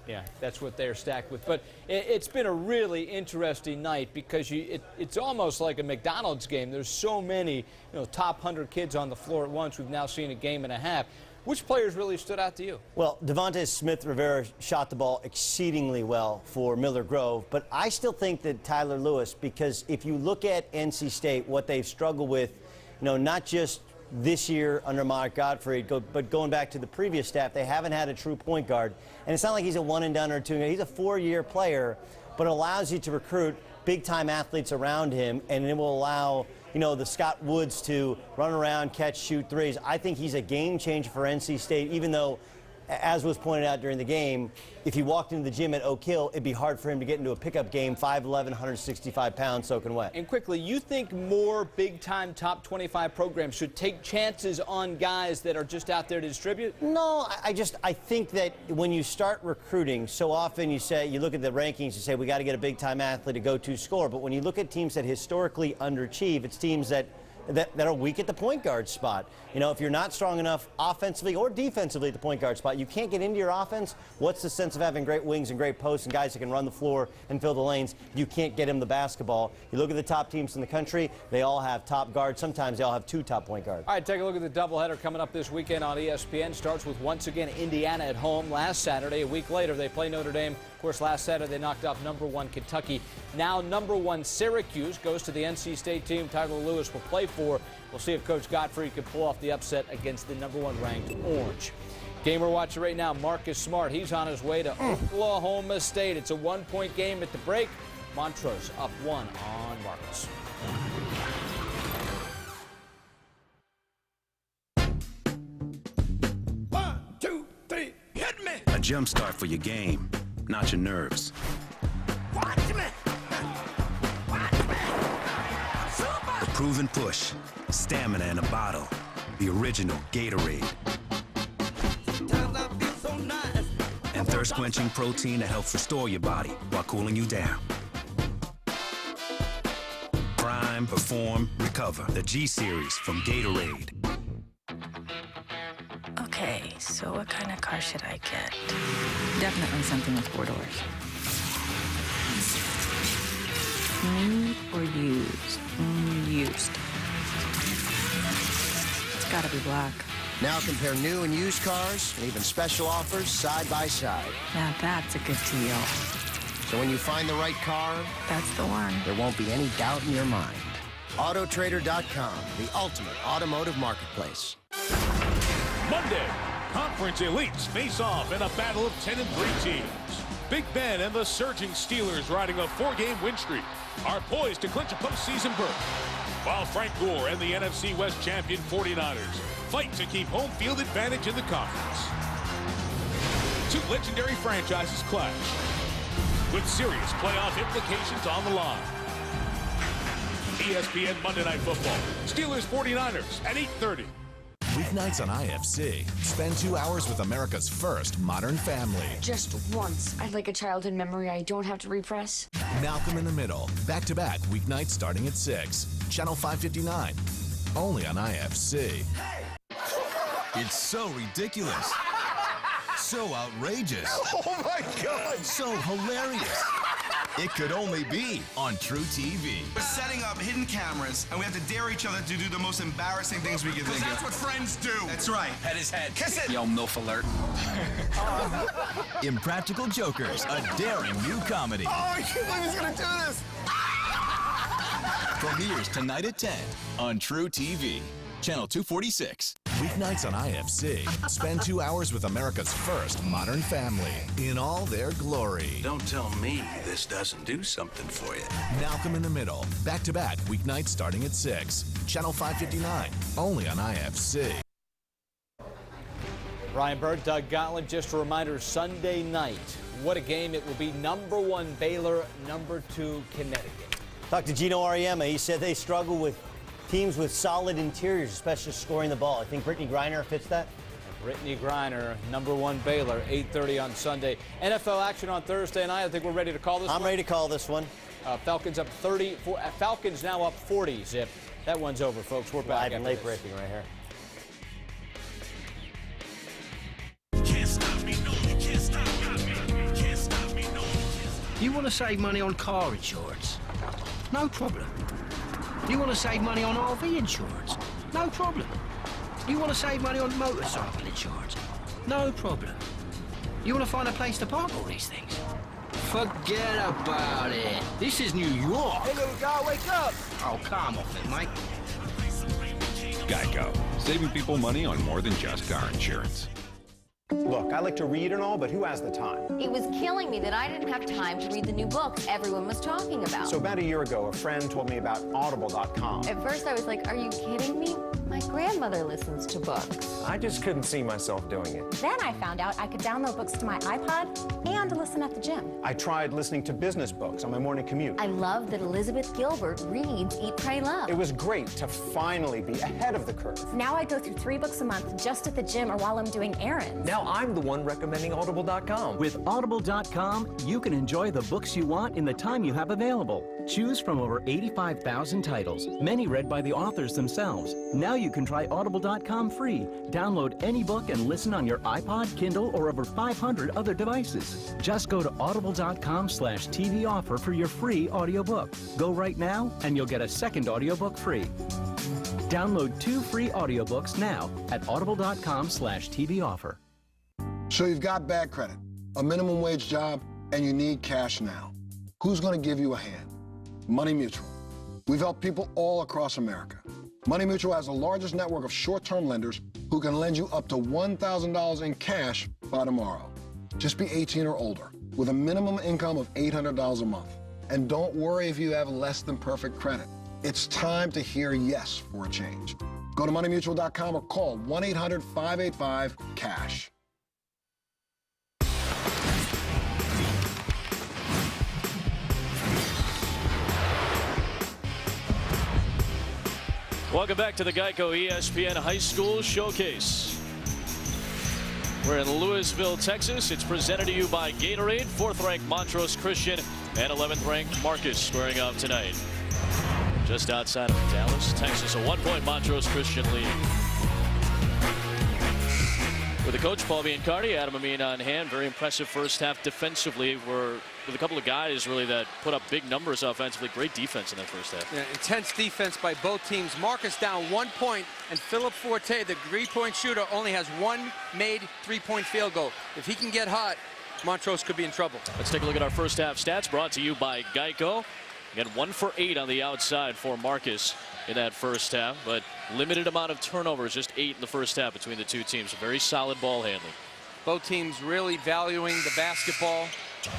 yeah, that's what they're stacked with. But it's been a really interesting night because it's almost like a McDonald's game. There's so many, top 100 kids on the floor at once. We've now seen a game and a half. Which players really stood out to you? Well, Devontae Smith-Rivera shot the ball exceedingly well for Miller Grove, but I still think that Tyler Lewis, because if you look at NC State, what they've struggled with, not just this year under Mark Gottfried, but going back to the previous staff, they haven't had a true point guard. And it's not like he's a one-and-done or two. He's a 4-year player, but it allows you to recruit big-time athletes around him, and it will allow the Scott Woods to run around, catch, shoot threes. I think he's a game changer for NC State, even though, as was pointed out during the game, if he walked into the gym at Oak Hill, it'd be hard for him to get into a pickup game, 5'11", 165 pounds, soaking wet. And quickly, you think more big-time top 25 programs should take chances on guys that are just out there to distribute? No, I think that when you start recruiting, so often you look at the rankings, you say, we got to get a big-time athlete, a go-to scorer. But when you look at teams that historically underachieve, it's teams that are weak at the point guard spot. If you're not strong enough offensively or defensively at the point guard spot, you can't get into your offense. What's the sense of having great wings and great posts and guys that can run the floor and fill the lanes? You can't get them the basketball. You look at the top teams in the country, they all have top guards. Sometimes they all have 2 top point guards. All right, take a look at the doubleheader coming up this weekend on ESPN. Starts with, once again, Indiana at home. Last Saturday, a week later, they play Notre Dame. Of course, last Saturday, they knocked off #1 Kentucky. Now, #1 Syracuse goes to the NC State team Tyler Lewis will play for. We'll see if Coach Gottfried can pull off the upset against the #1 ranked Orange. Game we're watching right now, Marcus Smart. He's on his way to Oklahoma State. It's a 1-point game at the break. Montrose up 1 on Marcus. One, two, three, hit me! A jump start for your game, not your nerves. Watch me! Watch me! Super! The proven push, stamina in a bottle, the original Gatorade. And thirst-quenching protein that helps restore your body while cooling you down. Prime, perform, recover. The G-Series from Gatorade. Okay, so what kind of car should I get? Definitely something with 4 doors. New or used? Used. It's gotta be black. Now compare new and used cars and even special offers side by side. Now that's a good deal. So when you find the right car, that's the one. There won't be any doubt in your mind. Autotrader.com, the ultimate automotive marketplace. Monday, conference elites face off in a battle of 10-3 teams. Big Ben and the surging Steelers, riding a 4-game win streak, are poised to clinch a postseason berth, while Frank Gore and the NFC West champion 49ers fight to keep home field advantage in the conference. 2 legendary franchises clash, with serious playoff implications on the line. ESPN Monday Night Football, Steelers 49ers at 8:30. Weeknights on IFC. Spend 2 hours with America's first modern family. Just once. I'd like a childhood memory I don't have to repress. Malcolm in the Middle. Back-to-back weeknights starting at 6. Channel 559. Only on IFC. It's so ridiculous. So outrageous. Oh my God. So hilarious. It could only be on True TV. We're setting up hidden cameras, and we have to dare each other to do the most embarrassing things we can think of. That's what friends do. That's right. Pet his head. Kiss it. Yo, MILF alert. Impractical Jokers, a daring new comedy. Oh, I can't believe he's going to do this. Premieres tonight at 10 on True TV. Channel 246. Weeknights on IFC. Spend 2 hours with America's first modern family in all their glory. Don't tell me this doesn't do something for you. Malcolm in the Middle. Back-to-back weeknights starting at 6. Channel 559. Only on IFC. Ryan Bird, Doug Gottlieb. Just a reminder, Sunday night. What a game it will be. #1 Baylor, #2 Connecticut. Talked to Gino Auriemma. He said they struggle with teams with solid interiors, especially scoring the ball. I think Brittany Griner fits that. Brittany Griner, #1 Baylor, 8:30 on Sunday. NFL action on Thursday night. I think we're ready to call this one. I'm ready to call this one. Falcons up 34. Falcons now up 40, Zip. That one's over, folks. We're back. Live and late breaking right here. You want to save money on car insurance? No problem. You want to save money on RV insurance? No problem. You want to save money on motorcycle insurance? No problem. You want to find a place to park all these things? Forget about it. This is New York. Hey, little guy, wake up. Oh, calm off it, mate. Geico. Saving people money on more than just car insurance. Look, I like to read and all, but who has the time? It was killing me that I didn't have time to read the new books everyone was talking about. So about a year ago, a friend told me about Audible.com. At first I was like, are you kidding me? My grandmother listens to books. I just couldn't see myself doing it. Then I found out I could download books to my iPod and listen at the gym. I tried listening to business books on my morning commute. I love that Elizabeth Gilbert reads Eat, Pray, Love. It was great to finally be ahead of the curve. Now I go through 3 books a month just at the gym or while I'm doing errands. Now I'm the one recommending Audible.com. With Audible.com, you can enjoy the books you want in the time you have available. Choose from over 85,000 titles, many read by the authors themselves. Now you can try Audible.com free. Download any book and listen on your iPod, Kindle, or over 500 other devices. Just go to audible.com/TV offer for your free audiobook. Go right now and you'll get a second audiobook free. Download 2 free audiobooks now at audible.com/TV offer. So you've got bad credit, a minimum wage job, and you need cash now. Who's going to give you a hand? Money Mutual. We've helped people all across America. Money Mutual has the largest network of short-term lenders who can lend you up to $1,000 in cash by tomorrow. Just be 18 or older with a minimum income of $800 a month. And don't worry if you have less than perfect credit. It's time to hear yes for a change. Go to moneymutual.com or call 1-800-585-CASH. Welcome back to the Geico ESPN High School Showcase. We're in Louisville, Texas. It's presented to you by Gatorade, 4th-ranked Montrose Christian, and 11th-ranked Marcus squaring off tonight. Just outside of Dallas, Texas, a 1-point Montrose Christian lead. With the coach, Paul Biancardi, Adam Amin on hand. Very impressive first half defensively. We're with a couple of guys really that put up big numbers offensively. Great defense in that first half. Yeah, intense defense by both teams. Marcus down 1 point, and Philip Forte, the 3-point shooter, only has 1 made 3-point field goal. If he can get hot, Montrose could be in trouble. Let's take a look at our first half stats brought to you by Geico. Again, 1 for 8 on the outside for Marcus in that first half, but limited amount of turnovers, just 8 in the first half between the two teams. Very solid ball handling. Both teams really valuing the basketball,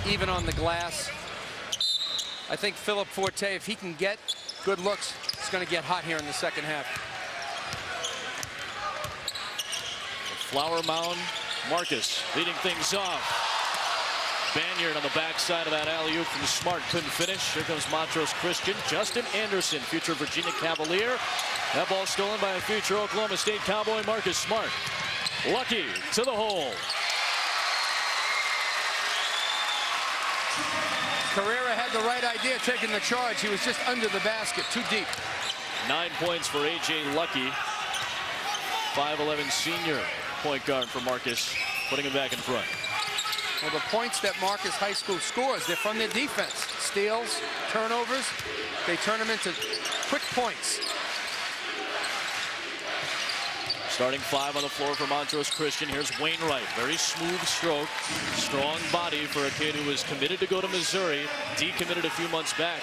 even on the glass. I think Philip Forte, if he can get good looks, is going to get hot here in the second half. The Flower Mound, Marcus leading things off. Banyard on the backside of that alley-oop from Smart, couldn't finish. Here comes Montrose Christian. Justin Anderson, future Virginia Cavalier. That ball stolen by a future Oklahoma State Cowboy, Marcus Smart. Lucky to the hole. Carrera had the right idea taking the charge. He was just under the basket, too deep. 9 points for A.J. Lucky. 5'11" senior point guard for Marcus, putting him back in front. Well, the points that Marcus High School scores, they're from their defense. steals, turnovers. They turn them into quick points. Starting 5 on the floor for Montrose Christian. Here's Wainwright. Very smooth stroke. Strong body for a kid who was committed to go to Missouri. Decommitted a few months back.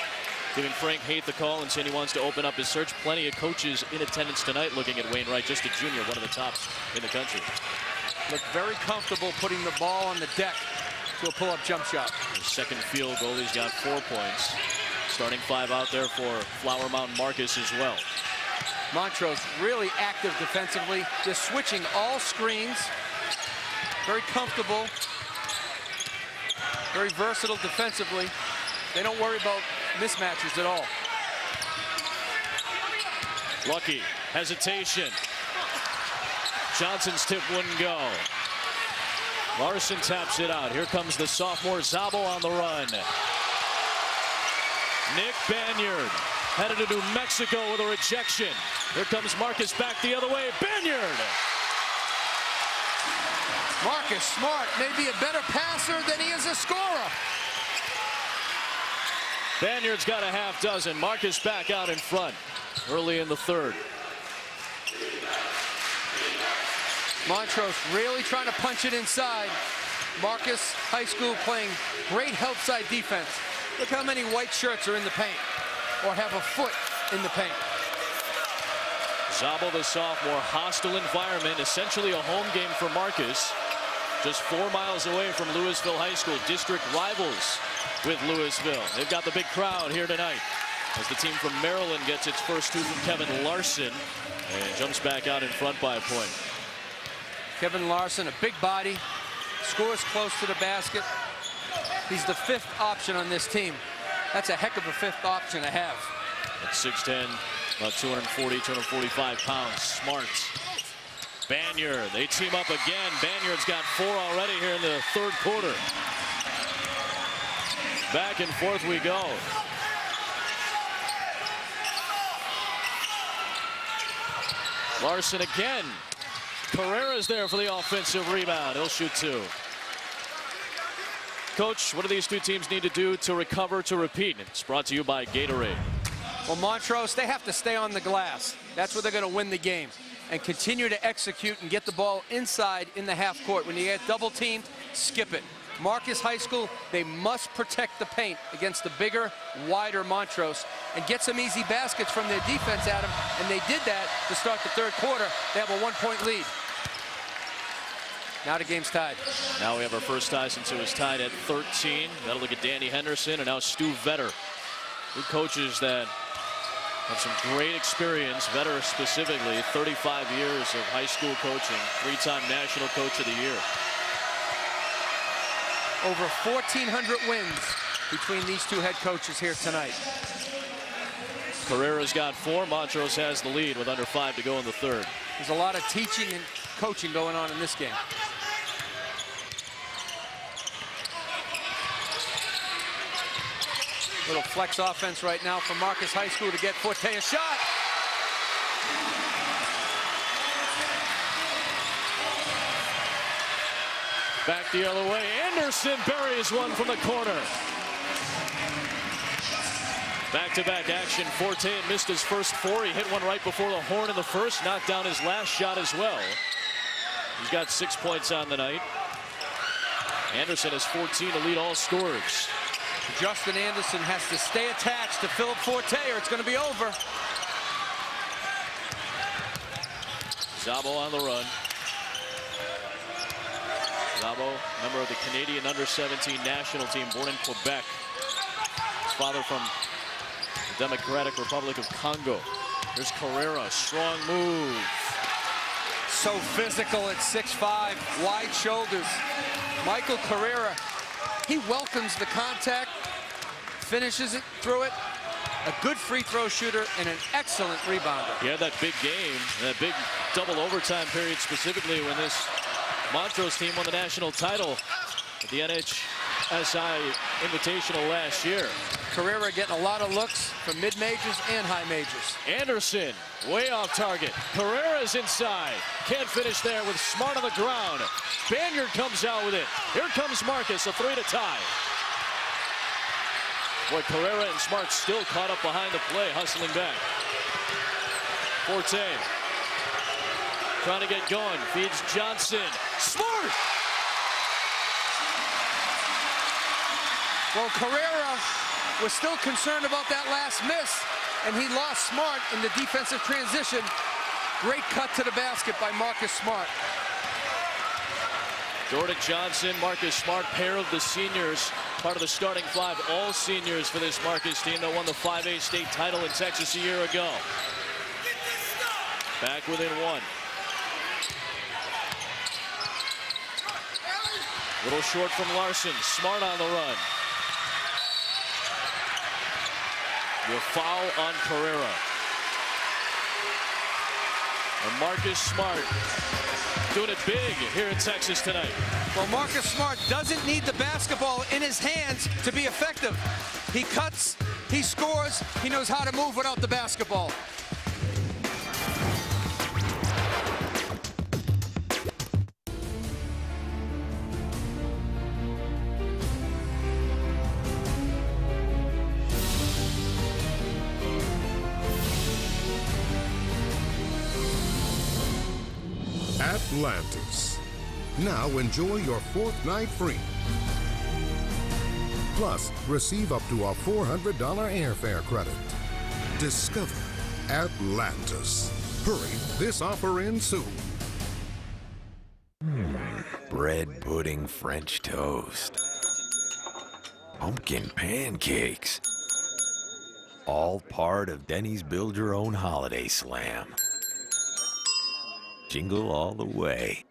Giving Frank Haight the call and saying he wants to open up his search. Plenty of coaches in attendance tonight looking at Wainwright. Just a junior, one of the tops in the country. Looked very comfortable putting the ball on the deck to a pull-up jump shot. His second field goal, he's got 4 points. Starting 5 out there for Flower Mound Marcus as well. Montrose really active defensively, just switching all screens. Very comfortable, very versatile defensively. They don't worry about mismatches at all. Lucky, hesitation. Johnson's tip wouldn't go. Larson taps it out. Here comes the sophomore Szabo on the run. Nick Banyard headed to New Mexico with a rejection. Here comes Marcus back the other way. Banyard! Marcus Smart may be a better passer than he is a scorer. Banyard's got a half dozen. Marcus back out in front early in the third. Montrose really trying to punch it inside. Marcus High School playing great help side defense. Look how many white shirts are in the paint or have a foot in the paint. Szabo, the sophomore, hostile environment, essentially a home game for Marcus. Just 4 miles away from Louisville High School, district rivals with Louisville. They've got the big crowd here tonight as the team from Maryland gets its first 2 from Kevin Larson and jumps back out in front by a point. Kevin Larson, a big body, scores close to the basket. He's the 5th option on this team. That's a heck of a 5th option to have. At 6'10", about 240, 245 pounds. Smart. Banyard, they team up again. Banyard's got 4 already here in the third quarter. Back and forth we go. Larson again. Carrera's there for the offensive rebound. He'll shoot 2. Coach, what do these 2 teams need to do to recover, to repeat? It's brought to you by Gatorade. Well, Montrose, they have to stay on the glass. That's where they're going to win the game. And continue to execute and get the ball inside in the half court. When you get double teamed, skip it. Marcus High School, they must protect the paint against the bigger, wider Montrose and get some easy baskets from their defense at them. And they did that to start the third quarter. They have a 1-point lead. Now the game's tied. Now we have our first tie since it was tied at 13. That'll look at Danny Henderson and now Stu Vetter. 2 coaches that have some great experience. Vetter specifically, 35 years of high school coaching, 3-time National Coach of the Year. Over 1,400 wins between these 2 head coaches here tonight. Carrera's got 4. Montrose has the lead with under 5 to go in the third. There's a lot of teaching and coaching going on in this game. Little flex offense right now for Marcus High School to get Forte a shot. Back the other way. Anderson buries one from the corner. Back-to-back action. Forte had missed his first 4. He hit one right before the horn in the first. Knocked down his last shot as well. He's got 6 points on the night. Anderson has 14 to lead all scorers. Justin Anderson has to stay attached to Philip Forte or it's going to be over. Szabo on the run. Szabo, member of the Canadian under-17 national team, born in Quebec. His father from the Democratic Republic of Congo. Here's Carrera, strong move. So physical at 6'5", wide shoulders. Michael Carrera, he welcomes the contact, finishes it through it. A good free throw shooter and an excellent rebounder. He had that big game, that big double overtime period specifically when this Montrose team won the national title at the NHSI Invitational last year. Carrera getting a lot of looks from mid-majors and high majors. Anderson way off target. Carrera's inside. Can't finish there with Smart on the ground. Banyard comes out with it. Here comes Marcus, a 3 to tie. Boy, Carrera and Smart still caught up behind the play, hustling back. Forte trying to get going, feeds Johnson. Smart! Well, Carrera was still concerned about that last miss, and he lost Smart in the defensive transition. Great cut to the basket by Marcus Smart. Jordan Johnson, Marcus Smart, pair of the seniors, part of the starting five, all seniors for this Marcus team that won the 5A state title in Texas a year ago. Back within one. Little short from Larson. Smart on the run. The foul on Carrera. And Marcus Smart doing it big here in Texas tonight. Well, Marcus Smart doesn't need the basketball in his hands to be effective. He cuts, he scores, he knows how to move without the basketball. Atlantis. Now enjoy your 4th night free. Plus, receive up to a $400 airfare credit. Discover Atlantis. Hurry, this offer ends soon. Bread pudding French toast. Pumpkin pancakes. All part of Denny's Build Your Own Holiday Slam. Jingle all the way.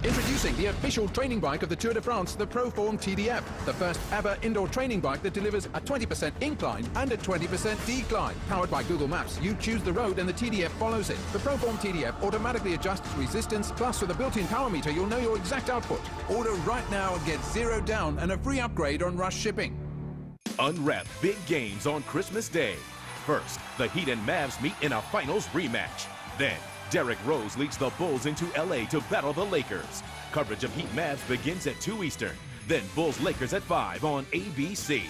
Introducing the official training bike of the Tour de France, the ProForm TDF, the first ever indoor training bike that delivers a 20% incline and a 20% decline. Powered by Google Maps, you choose the road and the TDF follows it. The ProForm TDF automatically adjusts resistance, plus with a built-in power meter, you'll know your exact output. Order right now and get 0 down and a free upgrade on rush shipping. Unwrap big games on Christmas Day. First, the Heat and Mavs meet in a finals rematch. Then, Derrick Rose leads the Bulls into LA to battle the Lakers. Coverage of Heat Mavs begins at 2 Eastern. Then Bulls-Lakers at 5 on ABC.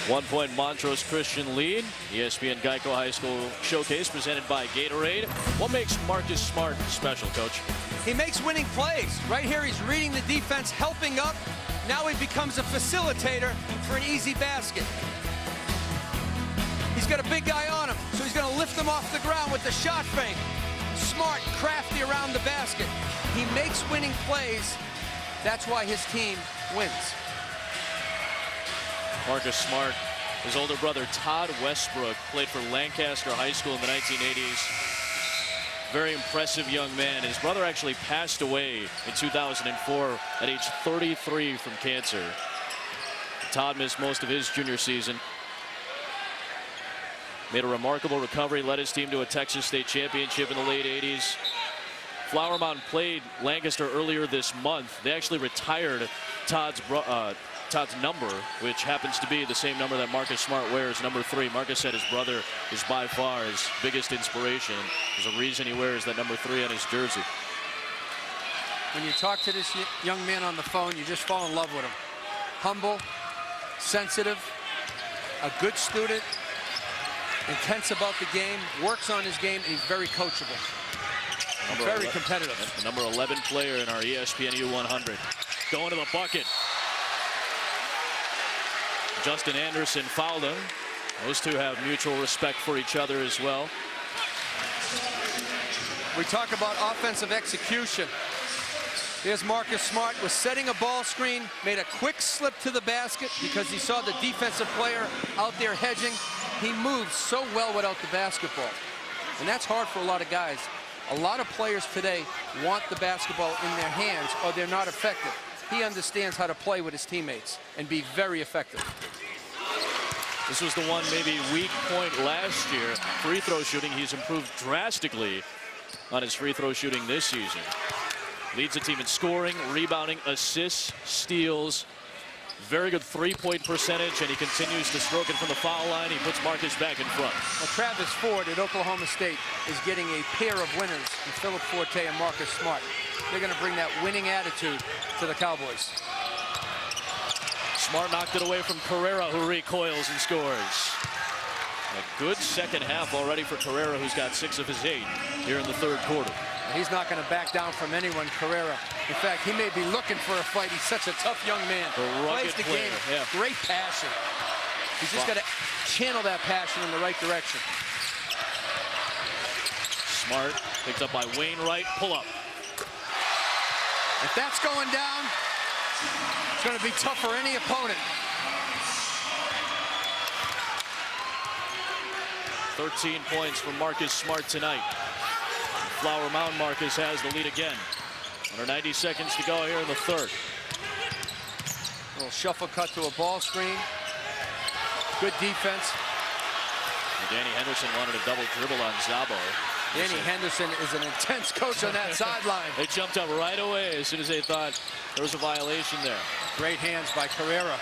1 point Montrose Christian lead. ESPN Geico High School Showcase presented by Gatorade. What makes Marcus Smart special, Coach? He makes winning plays. Right here, he's reading the defense, helping up. Now he becomes a facilitator for an easy basket. He's got a big guy on him, so he's going to lift him off the ground with the shot fake. Smart, crafty around the basket. He makes winning plays. That's why his team wins. Marcus Smart, his older brother Todd Westbrook, played for Lancaster High School in the 1980s. Very impressive young man. His brother actually passed away in 2004 at age 33 from cancer. Todd missed most of his junior season. Made a remarkable recovery, led his team to a Texas State championship in the late 80s. Flower Mountain played Lancaster earlier this month. They actually retired Todd's number, which happens to be the same number that Marcus Smart wears, number 3. Marcus said his brother is by far his biggest inspiration. There's a reason he wears that number 3 on his jersey. When you talk to this young man on the phone, you just fall in love with him. Humble, sensitive, a good student, intense about the game, works on his game, and he's very coachable. Very competitive. The number 11 player in our ESPN U100. Going to the bucket. Justin Anderson fouled him. Those two have mutual respect for each other as well. We talk about offensive execution. Here's Marcus Smart, was setting a ball screen, made a quick slip to the basket because he saw the defensive player out there hedging. He moves so well without the basketball. And that's hard for a lot of guys. A lot of players today want the basketball in their hands or they're not effective. He understands how to play with his teammates and be very effective. This was the one maybe weak point last year. Free throw shooting, he's improved drastically on his free throw shooting this season. Leads the team in scoring, rebounding, assists, steals. Very good three-point percentage, and he continues to stroke it from the foul line. He puts Marcus back in front. Well, Travis Ford at Oklahoma State is getting a pair of winners in Philip Forte and Marcus Smart. They're going to bring that winning attitude to the Cowboys. Smart knocked it away from Carrera, who recoils and scores. A good second half already for Carrera, who's got 6 of his 8 here in the third quarter. He's not going to back down from anyone, Carrera. In fact, he may be looking for a fight. He's such a tough young man. Plays the game, great passion. He's just got to channel that passion in the right direction. Smart picked up by Wainwright. Pull up. If that's going down, it's going to be tough for any opponent. 13 points from Marcus Smart tonight. Flower Mound Marcus has the lead again. Under 90 seconds to go here in the third. A little shuffle cut to a ball screen. Good defense. And Danny Henderson wanted a double dribble on Szabo. Danny Henderson is an intense coach on that sideline. They jumped up right away as soon as they thought there was a violation there. Great hands by Carrera.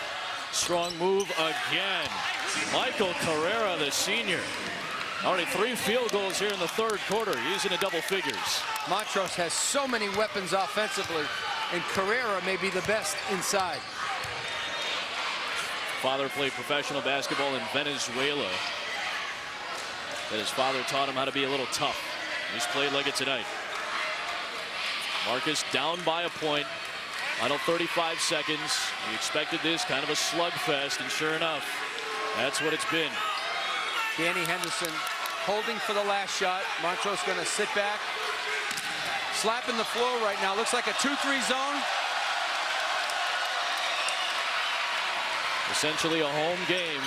Strong move again. Michael Carrera, the senior. Already 3 field goals here in the third quarter. He's in the double figures. Montrose has so many weapons offensively, and Carrera may be the best inside. Father played professional basketball in Venezuela. His father taught him how to be a little tough. He's played like it tonight. Marcus down by a point. Final 35 seconds. We expected this kind of a slugfest, and sure enough, that's what it's been. Danny Henderson holding for the last shot. Montrose going to sit back. Slapping the floor right now. Looks like a 2-3 zone. Essentially a home game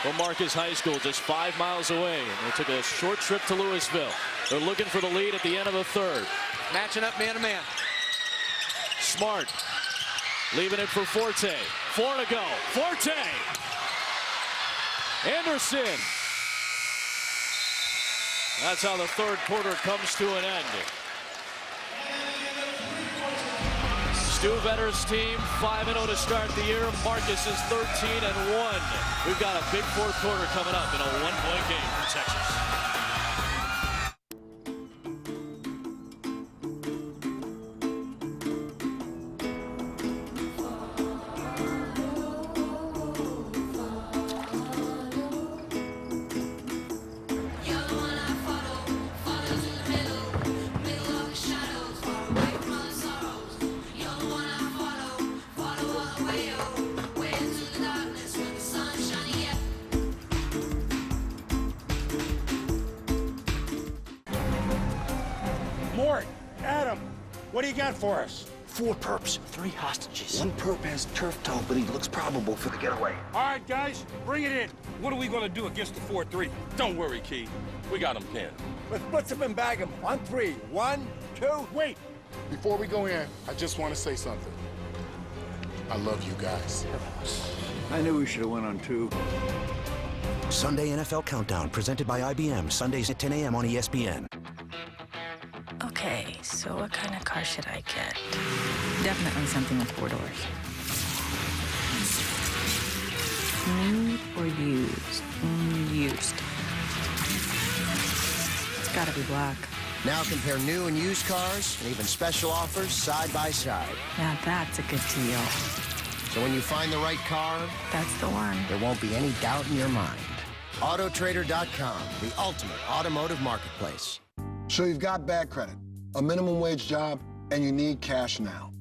for Marcus High School, just 5 miles away. And they took a short trip to Louisville. They're looking for the lead at the end of the third. Matching up man-to-man. Smart leaving it for Forte. 4 to go. Forte. Anderson. That's how the third quarter comes to an end. Stu Vetter's team 5-0 to start the year. Marcus is 13-1. We've got a big fourth quarter coming up in a 1-point game for Texas. Adam, what do you got for us? 4 perps, 3 hostages. 1 perp has turf toe, but he looks probable for the getaway. All right, guys, bring it in. What are we going to do against the 4-3? Don't worry, Key. We got him pinned. Let's blitz him and bag him on 3. 1, 2, wait. Before we go in, I just want to say something. I love you guys. I knew we should have went on 2. Sunday NFL Countdown, presented by IBM, Sundays at 10 a.m. on ESPN. Okay, so what kind of car should I get? Definitely something with 4 doors. New or used? Used. It's gotta be black. Now compare new and used cars and even special offers side by side. Now that's a good deal. So when you find the right car, that's the one. There won't be any doubt in your mind. Autotrader.com, the ultimate automotive marketplace. So you've got bad credit, a minimum wage job, and you need cash now.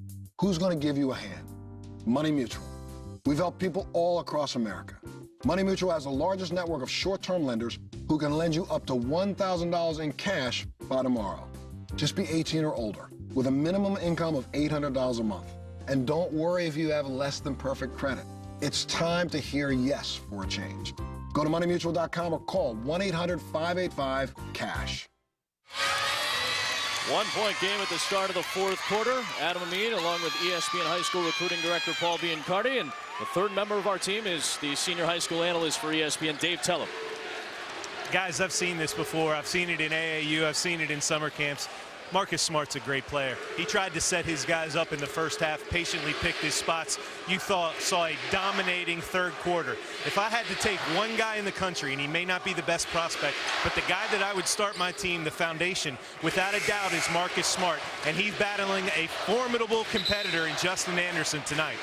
Who's going to give you a hand? Money Mutual. We've helped people all across America. Money Mutual has the largest network of short-term lenders who can lend you up to $1,000 in cash by tomorrow. Just be 18 or older with a minimum income of $800 a month. And don't worry if you have less than perfect credit. It's time to hear yes for a change. Go to moneymutual.com or call 1-800-585-CASH. 1-point game at the start of the fourth quarter. Adam Amin, along with ESPN High School recruiting director Paul Biancardi, and the third member of our team is the senior high school analyst for ESPN, Dave Tellem. Guys, I've seen this before. I've seen it in AAU. I've seen it in summer camps. Marcus Smart's a great player. He tried to set his guys up in the first half, patiently picked his spots. You saw a dominating third quarter. If I had to take one guy in the country, and he may not be the best prospect, but the guy that I would start my team, the foundation, without a doubt is Marcus Smart, and he's battling a formidable competitor in Justin Anderson tonight.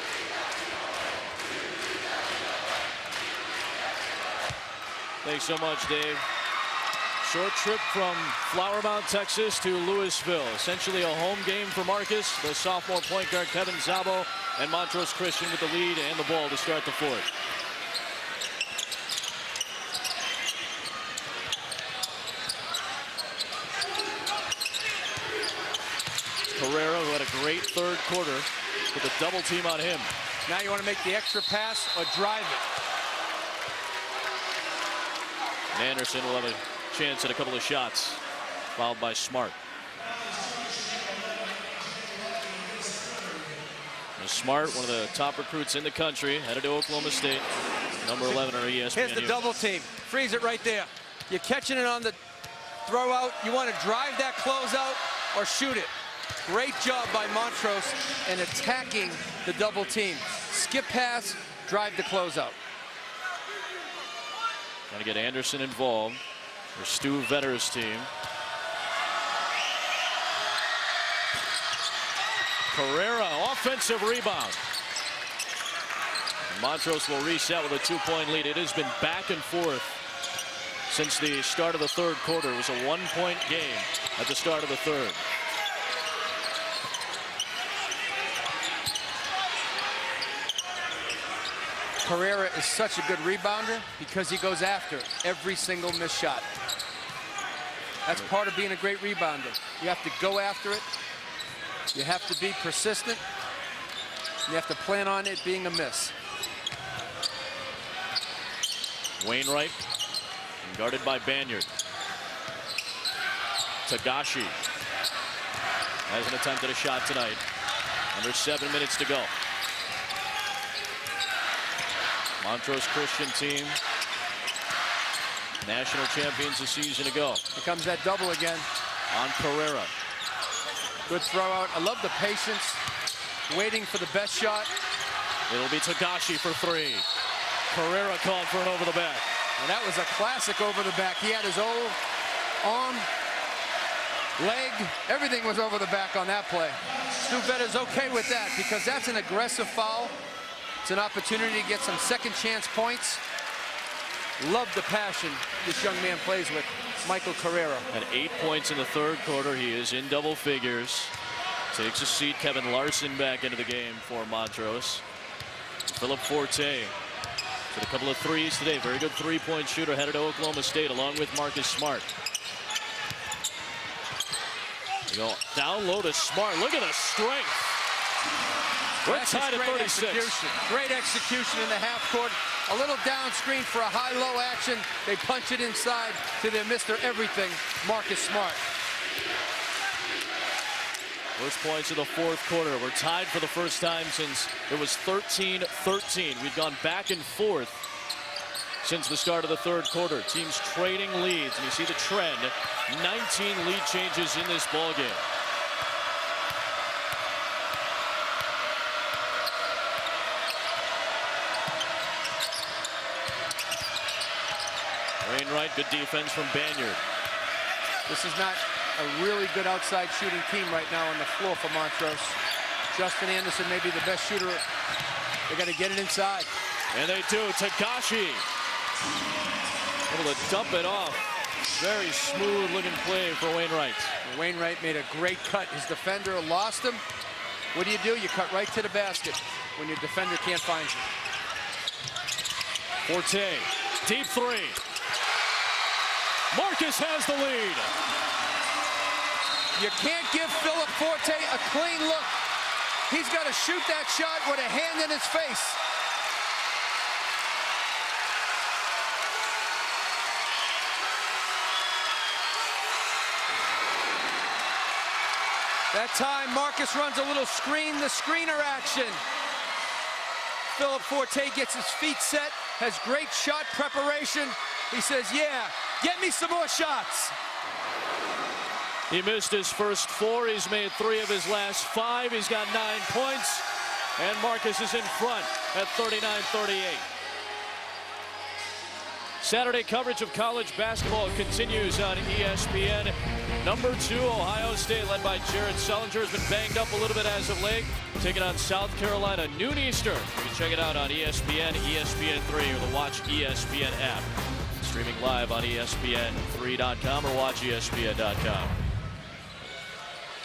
Thanks so much, Dave. Short trip from Flower Mound, Texas to Louisville. Essentially a home game for Marcus. The sophomore point guard Kevin Szabo and Montrose Christian with the lead and the ball to start the fourth. Carrera, who had a great third quarter, with a double team on him. Now you want to make the extra pass or drive it. And Anderson will have a chance at a couple of shots, fouled by Smart. And Smart, one of the top recruits in the country, headed to Oklahoma State, number 11 on ESPN. Here's the double team. Freeze it right there. You're catching it on the throw out. You want to drive that closeout or shoot it. Great job by Montrose in attacking the double team. Skip pass, drive the closeout. Got to get Anderson involved for Stu Vetter's team. Carrera, offensive rebound. Montrose will reset with a 2-point lead. It has been back and forth since the start of the third quarter. It was a 1-point game at the start of the third. Carrera is such a good rebounder because he goes after every single missed shot. That's part of being a great rebounder. You have to go after it. You have to be persistent. You have to plan on it being a miss. Wainwright, guarded by Banyard. Tagashi hasn't attempted a shot tonight. Under 7 minutes to go. Montrose Christian team, national champions a season ago. Here comes that double again. On Carrera. Good throw out. I love the patience, waiting for the best shot. It'll be Tagashi for three. Carrera called for an over the back. And that was a classic over the back. He had his old arm, leg, everything was over the back on that play. Stu Vetter's okay with that because that's an aggressive foul. It's an opportunity to get some second chance points. Love the passion this young man plays with, Michael Carrera. At 8 points in the third quarter, he is in double figures. Takes a seat. Kevin Larson back into the game for Montrose. Philip Forte with a couple of threes today. Very good three-point shooter, headed to Oklahoma State along with Marcus Smart. You go down low to Smart. Look at the strength. We're tied at 36. Great execution in the half court. A little down screen for a high-low action. They punch it inside to their Mr. Everything, Marcus Smart. First points of the fourth quarter. We're tied for the first time since it was 13-13. We've gone back and forth since the start of the third quarter. Teams trading leads, and you see the trend. 19 lead changes in this ball game. Wainwright, good defense from Banyard. This is not a really good outside shooting team right now on the floor for Montrose. Justin Anderson may be the best shooter. They got to get it inside. And they do. Tagashi able to dump it off. Very smooth looking play for Wainwright. Wainwright made a great cut. His defender lost him. What do? You cut right to the basket when your defender can't find you. Forte, deep three. Marcus has the lead. You can't give Philip Forte a clean look. He's got to shoot that shot with a hand in his face. That time, Marcus runs a little screen, the screener action. Philip Forte gets his feet set, has great shot preparation. He says, yeah, get me some more shots. He missed his first 4. He's made 3 of his last 5. He's got 9 points. And Marcus is in front at 39-38. Saturday coverage of college basketball continues on ESPN. Number 2, Ohio State, led by Jared Sullinger, has been banged up a little bit as of late. Taking on South Carolina, noon Eastern. You can check it out on ESPN, ESPN3, or the Watch ESPN app. Streaming live on ESPN3.com or WatchESPN.com.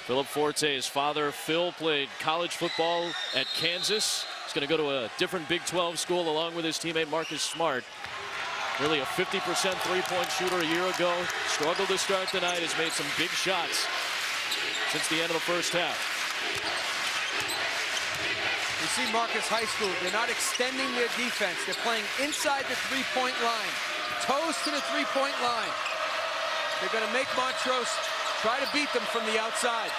Philip Forte's father, Phil, played college football at Kansas. He's going to go to a different Big 12 school along with his teammate Marcus Smart. Really a 50% three-point shooter a year ago. Struggled to start tonight. Has made some big shots since the end of the first half. You see Marcus High School, they're not extending their defense. They're playing inside the three-point line. Toes to the three-point line. They're going to make Montrose try to beat them from the outside.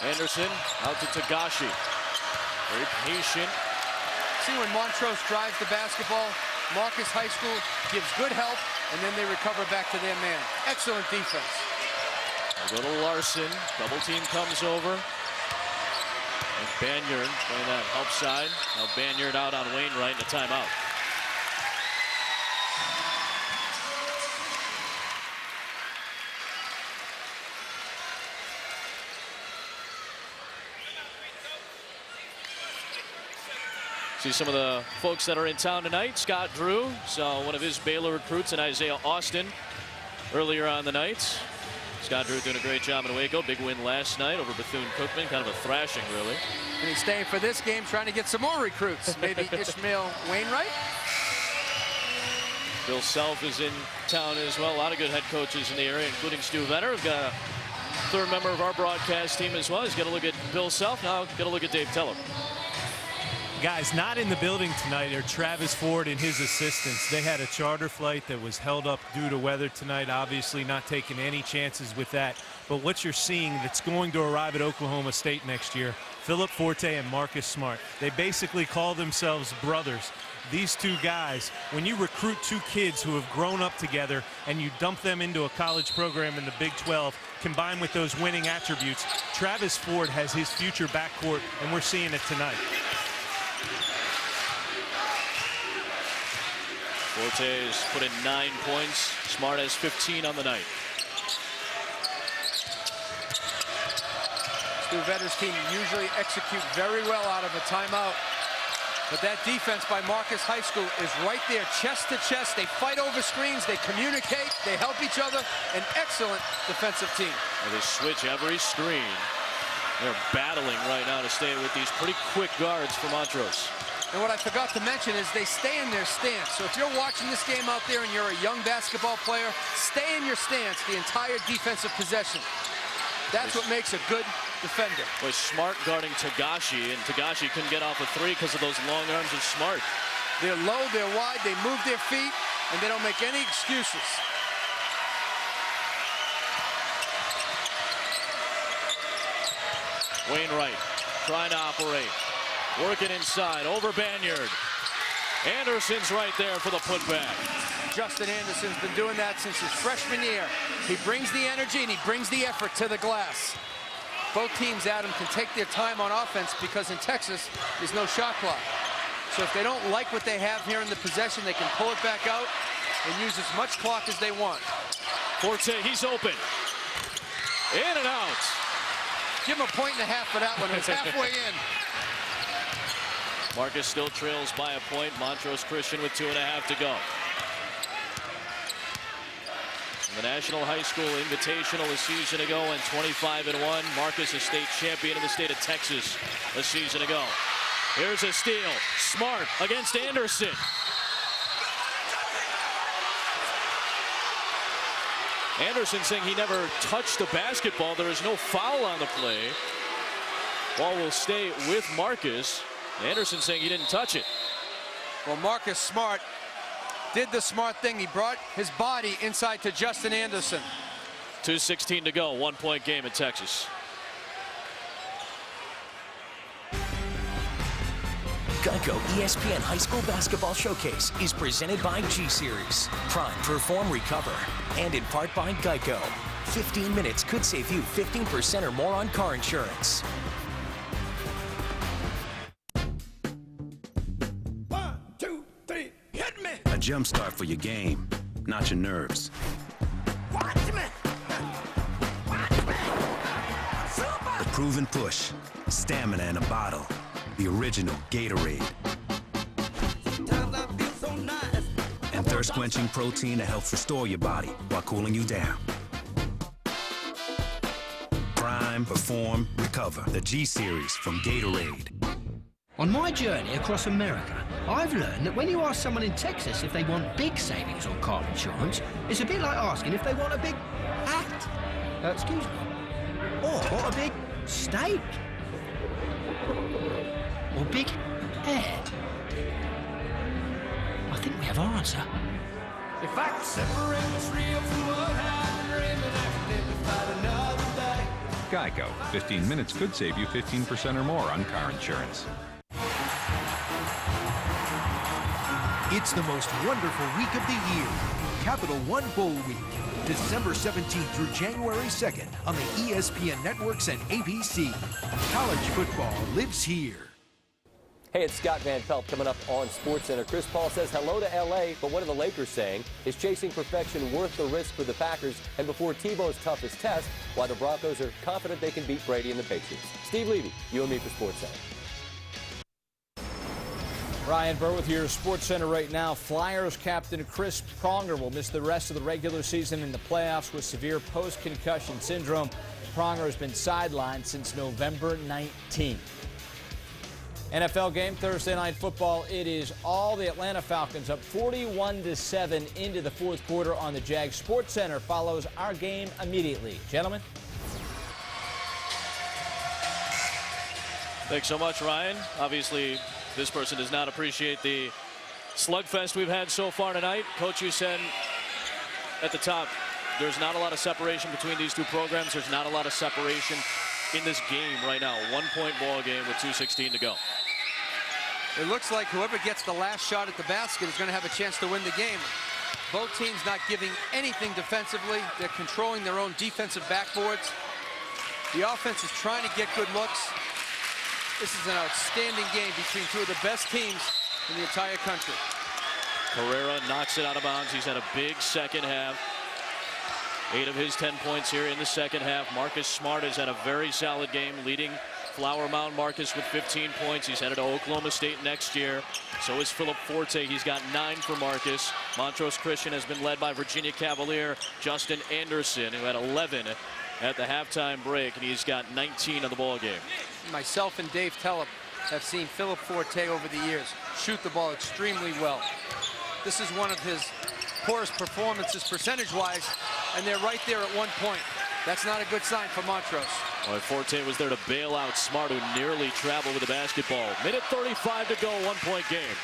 Anderson out to Tagashi. Very patient. See, when Montrose drives the basketball, Marcus High School gives good help, and then they recover back to their man. Excellent defense. A little Larson. Double team comes over. And Banyard playing that help side. Now Banyard out on Wainwright in a timeout. See some of the folks that are in town tonight. Scott Drew saw one of his Baylor recruits in Isaiah Austin earlier on the night. Scott Drew doing a great job in Waco. Big win last night over Bethune-Cookman. Kind of a thrashing, really. And he's staying for this game, trying to get some more recruits. Maybe Ishmael Wainwright. Bill Self is in town as well. A lot of good head coaches in the area, including Stu Vetter. We've got a third member of our broadcast team as well. He's got to look at Bill Self. Now got to look at Dave Teller. Guys, not in the building tonight are Travis Ford and his assistants. They had a charter flight that was held up due to weather tonight, obviously not taking any chances with that. But what you're seeing that's going to arrive at Oklahoma State next year, Philip Forte and Marcus Smart. They basically call themselves brothers. These two guys, when you recruit 2 kids who have grown up together and you dump them into a college program in the Big 12, combined with those winning attributes, Travis Ford has his future backcourt, and we're seeing it tonight. Forte's put in 9 points. Smart has 15 on the night. Stu Vetter's team usually execute very well out of a timeout. But that defense by Marcus High School is right there, chest to chest. They fight over screens, they communicate, they help each other. An excellent defensive team. Well, they switch every screen. They're battling right now to stay with these pretty quick guards for Montrose. And what I forgot to mention is they stay in their stance. So if you're watching this game out there and you're a young basketball player, stay in your stance the entire defensive possession. That's what makes a good defender. Was Smart guarding Tagashi, and Tagashi couldn't get off a 3 because of those long arms of Smart. They're low, they're wide, they move their feet, and they don't make any excuses. Wainwright trying to operate. Working inside, over Banyard. Anderson's right there for the putback. Justin Anderson's been doing that since his freshman year. He brings the energy and he brings the effort to the glass. Both teams, Adam, can take their time on offense because in Texas, there's no shot clock. So if they don't like what they have here in the possession, they can pull it back out and use as much clock as they want. Forte, he's open. In and out. Give him a point and a half for that one. It's halfway in. Marcus still trails by a point. Montrose Christian with 2.5 to go. The National High School Invitational a season ago and 25-1. Marcus a state champion in the state of Texas a season ago. Here's a steal. Smart against Anderson. Anderson saying he never touched the basketball. There is no foul on the play. Ball will stay with Marcus. Anderson saying he didn't touch it. Well, Marcus Smart did the smart thing. He brought his body inside to Justin Anderson. 2:16 to go. 1-point game in Texas. Geico ESPN High School Basketball Showcase is presented by G-Series, Prime Perform Recover, and in part by Geico. 15 minutes could save you 15% or more on car insurance. A jump start for your game, not your nerves. The proven push, stamina in a bottle, the original Gatorade. And thirst-quenching protein that helps restore your body while cooling you down. Prime, Perform, Recover, the G-Series from Gatorade. On my journey across America, I've learned that when you ask someone in Texas if they want big savings on car insurance, it's a bit like asking if they want a big hat. Excuse me. Or a big steak. Or big hair. I think we have our answer. If I could separate what's real from what I'm dreaming, accidentally fight another day. Geico. 15 minutes could save you 15% or more on car insurance. It's the most wonderful week of the year. Capital One Bowl Week. December 17th through January 2nd on the ESPN networks and ABC. College football lives here. Hey, it's Scott Van Pelt coming up on SportsCenter. Chris Paul says hello to L.A., but what are the Lakers saying? Is chasing perfection worth the risk for the Packers? And before Tebow's toughest test, why the Broncos are confident they can beat Brady and the Patriots. Steve Levy, you and me for SportsCenter. Ryan Burr with your SportsCenter right now. Flyers captain Chris Pronger will miss the rest of the regular season in the playoffs with severe post-concussion syndrome. Pronger has been sidelined since November 19th. NFL game, Thursday Night Football. It is all the Atlanta Falcons up 41-7 into the fourth quarter on the Jags. SportsCenter follows our game immediately. Gentlemen. Thanks so much, Ryan. Obviously, this person does not appreciate the slugfest we've had so far tonight. Coach, you said at the top, there's not a lot of separation between these two programs. There's not a lot of separation in this game right now. 1-point ball game with 2:16 to go. It looks like whoever gets the last shot at the basket is going to have a chance to win the game. Both teams not giving anything defensively. They're controlling their own defensive backboards. The offense is trying to get good looks. This is an outstanding game between two of the best teams in the entire country. Carrera knocks it out of bounds. He's had a big second half. 8 of his 10 points here in the second half. Marcus Smart has had a very solid game, leading Flower Mound Marcus with 15 points. He's headed to Oklahoma State next year. So is Philip Forte. He's got 9 for Marcus. Montrose Christian has been led by Virginia Cavalier Justin Anderson, who had 11 at the halftime break, and he's got 19 on the ball game. Myself and Dave Tellep have seen Philip Forte over the years shoot the ball extremely well. This is one of his poorest performances percentage-wise, and they're right there at 1 point. That's not a good sign for Montrose. Well, Forte was there to bail out Smart, who nearly traveled with the basketball. Minute 35 to go, 1-point game.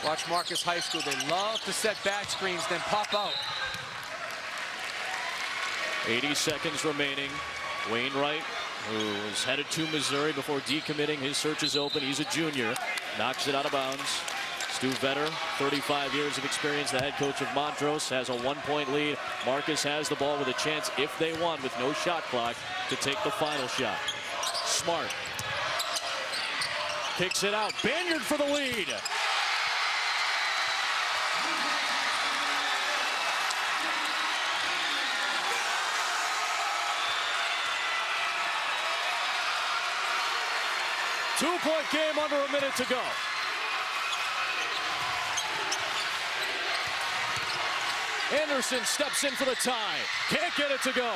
Watch Marcus High School. They love to set back screens, then pop out. 80 seconds remaining. Wainwright, who is headed to Missouri before decommitting. His search is open. He's a junior. Knocks it out of bounds. Stu Vetter, 35 years of experience, the head coach of Montrose, has a 1-point lead. Marcus has the ball with a chance, if they won, with no shot clock, to take the final shot. Smart kicks it out. Banyard for the lead. Two-point game under a minute to go. Anderson steps in for the tie. Can't get it to go.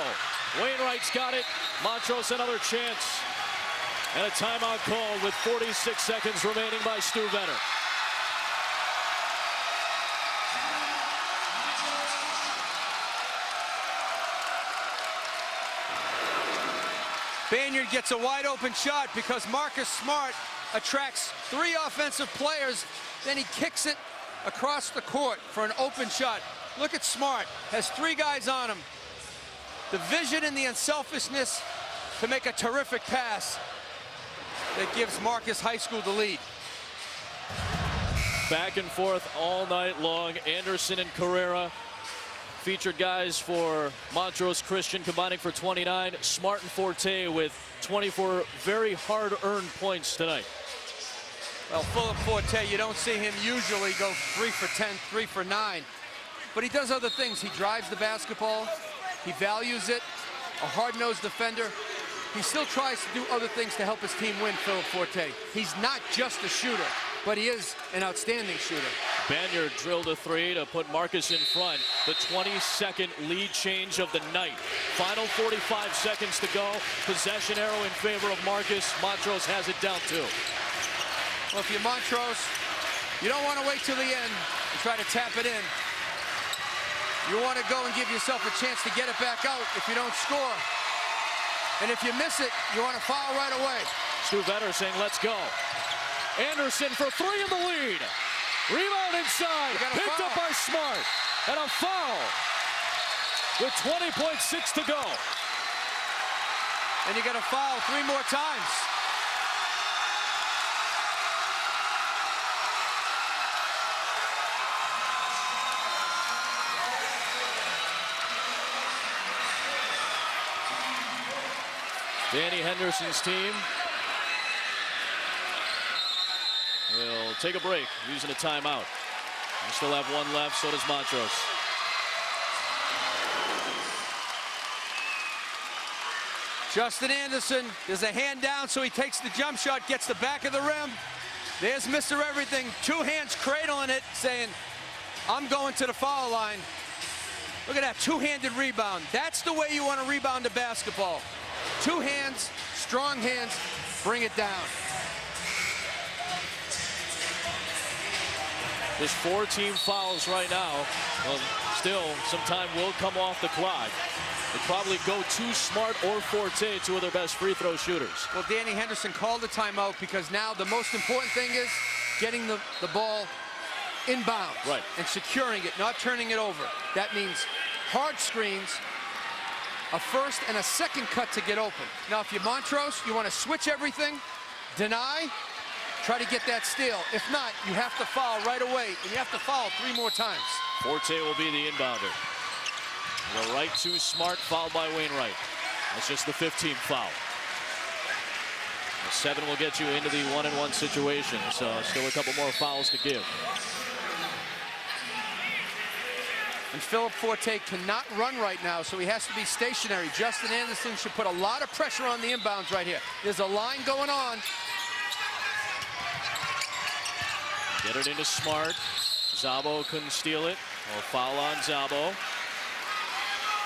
Wainwright's got it. Montrose another chance. And a timeout called with 46 seconds remaining by Stu Vetter. Banyard gets a wide open shot because Marcus Smart attracts 3 offensive players. Then he kicks it across the court for an open shot. Look at Smart. Has 3 guys on him. The vision and the unselfishness to make a terrific pass that gives Marcus High School the lead. Back and forth all night long. Anderson and Carrera, featured guys for Montrose Christian, combining for 29. Smart and Forte with 24 very hard-earned points tonight. Well, Philip Forte, you don't see him usually go 3 for 10, 3 for 9. But he does other things. He drives the basketball. He values it. A hard-nosed defender. He still tries to do other things to help his team win, Philip Forte. He's not just a shooter, but he is an outstanding shooter. Banyard drilled a 3 to put Marcus in front. The 22nd lead change of the night. Final 45 seconds to go. Possession arrow in favor of Marcus. Montrose has it down 2. Well, if you're Montrose, you don't want to wait till the end and try to tap it in. You want to go and give yourself a chance to get it back out if you don't score. And if you miss it, you want to foul right away. Stu Vetter saying, let's go. Anderson for 3 in the lead. Rebound inside, picked up by Smart. And a foul with 20.6 to go. And you got to foul 3 more times. Danny Henderson's team will take a break using a timeout. We still have 1 left, so does Montrose. Justin Anderson, there's a hand down, so he takes the jump shot, gets the back of the rim. There's Mr. Everything, 2 hands cradling it, saying, I'm going to the foul line. Look at that 2-handed rebound. That's the way you want to rebound a basketball. 2 hands, strong hands, bring it down. There's 4 team fouls right now. Well, still, some time will come off the clock. They probably go to Smart or Forte, 2 of their best free throw shooters. Well, Danny Henderson called a timeout because now the most important thing is getting the ball inbounds. Right. And securing it, not turning it over. That means hard screens, a first and a second cut to get open. Now, if you're Montrose, you want to switch everything, deny, try to get that steal. If not, you have to foul right away, and you have to foul 3 more times. Forte will be the inbounder. The right to Smart, fouled by Wainwright. That's just the 15th foul. The 7 will get you into the 1-and-1 situation, so still a couple more fouls to give. And Philip Forte cannot run right now, so he has to be stationary. Justin Anderson should put a lot of pressure on the inbounds right here. There's a line going on. Get it into Smart. Zabo couldn't steal it. Well, foul on Zabo.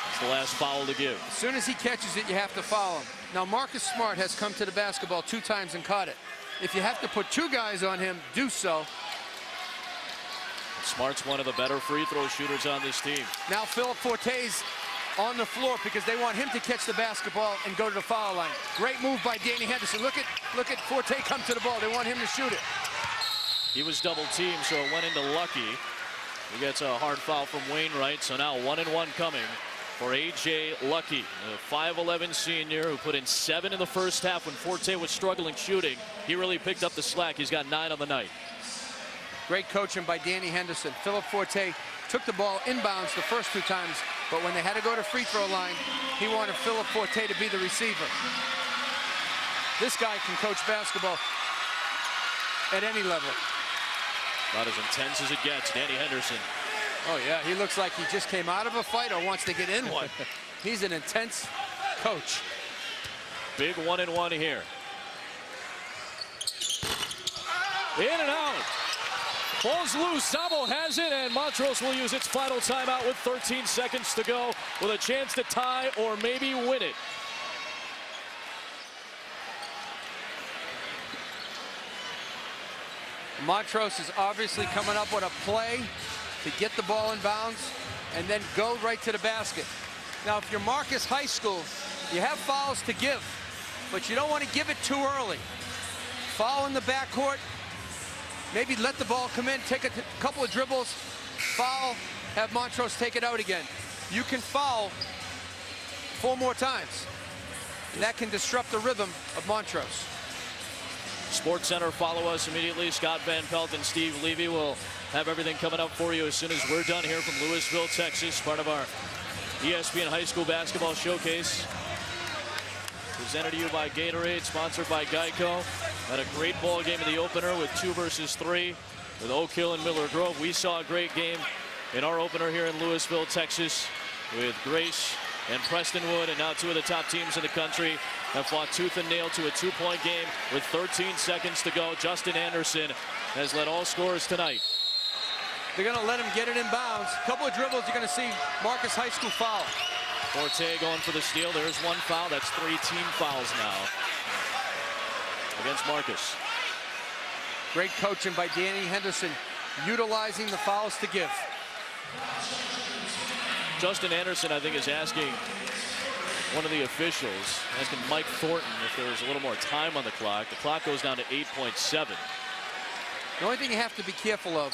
That's the last foul to give. As soon as he catches it, you have to foul him. Now, Marcus Smart has come to the basketball 2 times and caught it. If you have to put 2 guys on him, do so. Smart's one of the better free throw shooters on this team. Now Philip Forte's on the floor because they want him to catch the basketball and go to the foul line. Great move by Danny Henderson. Look at Forte come to the ball. They want him to shoot it. He was double teamed, so it went into Lucky. He gets a hard foul from Wainwright, so now 1-and-1 coming for A.J. Lucky, a 5'11" senior who put in 7 in the first half when Forte was struggling shooting. He really picked up the slack. He's got 9 on the night. Great coaching by Danny Henderson. Philip Forte took the ball inbounds the first 2 times, but when they had to go to free throw line, he wanted Philip Forte to be the receiver. This guy can coach basketball at any level. About as intense as it gets, Danny Henderson. Oh yeah, he looks like he just came out of a fight or wants to get in one. He's an intense coach. Big 1-and-1 here. In and out. Ball's loose. Zabo has it, and Montrose will use its final timeout with 13 seconds to go with a chance to tie or maybe win it. Montrose is obviously coming up with a play to get the ball in bounds and then go right to the basket. Now, if you're Marcus High School, you have fouls to give, but you don't want to give it too early. Foul in the backcourt, maybe let the ball come in, take a couple of dribbles, foul, have Montrose take it out again. You can foul 4 more times, and that can disrupt the rhythm of Montrose. Sports Center, follow us immediately. Scott Van Pelt and Steve Levy will have everything coming up for you as soon as we're done here from Louisville, Texas, part of our ESPN High School Basketball Showcase. Presented to you by Gatorade, sponsored by Geico. Had a great ball game in the opener with 2 versus 3 with Oak Hill and Miller Grove. We saw a great game in our opener here in Louisville, Texas, with Grace and Prestonwood, and now 2 of the top teams in the country have fought tooth and nail to a 2-point game with 13 seconds to go. Justin Anderson has led all scorers tonight. They're going to let him get it in bounds. A couple of dribbles, you're going to see Marcus High School foul. Forte going for the steal. There's 1 foul. That's 3 team fouls now against Marcus. Great coaching by Danny Henderson, utilizing the fouls to give. Justin Anderson, I think, is asking one of the officials, asking Mike Thornton if there's a little more time on the clock. The clock goes down to 8.7. The only thing you have to be careful of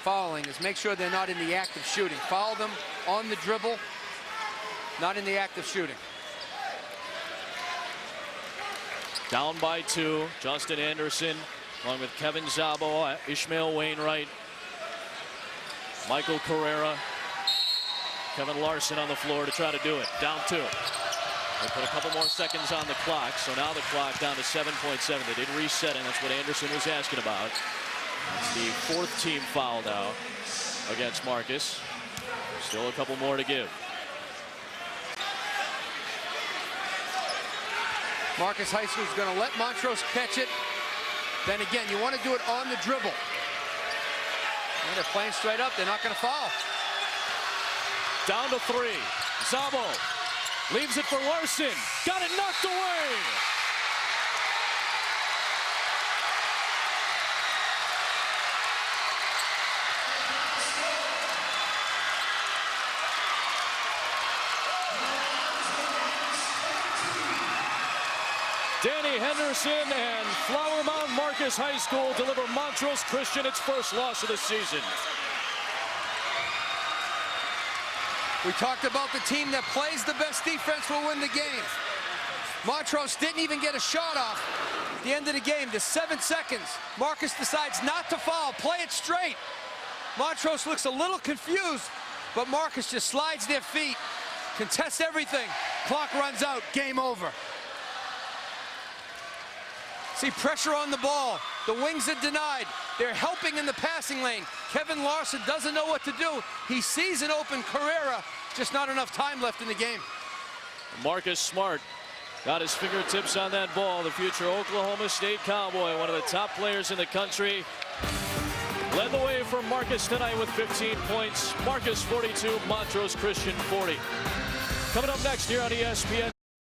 fouling is make sure they're not in the act of shooting. Foul them on the dribble, not in the act of shooting. Down by 2, Justin Anderson, along with Kevin Szabo, Ishmael Wainwright, Michael Carrera, Kevin Larson on the floor to try to do it. Down 2. They put a couple more seconds on the clock, so now the clock down to 7.7. They did reset, and that's what Anderson was asking about. That's the 4th team foul now against Marcus. Still a couple more to give. Marcus High School is going to let Montrose catch it. Then again, you want to do it on the dribble. And they're playing straight up. They're not going to foul. Down to 3. Szabo leaves it for Larson. Got it knocked away. Danny Henderson and Flower Mound Marcus High School deliver Montrose Christian its first loss of the season. We talked about the team that plays the best defense will win the game. Montrose didn't even get a shot off at the end of the game. To 7 seconds, Marcus decides not to foul, play it straight. Montrose looks a little confused, but Marcus just slides their feet, contests everything. Clock runs out, game over. See pressure on the ball. The wings are denied. They're helping in the passing lane. Kevin Larson doesn't know what to do. He sees an open Carrera, just not enough time left in the game. Marcus Smart got his fingertips on that ball. The future Oklahoma State Cowboy, one of the top players in the country. Led the way for Marcus tonight with 15 points. Marcus 42, Montrose Christian 40. Coming up next here on ESPN.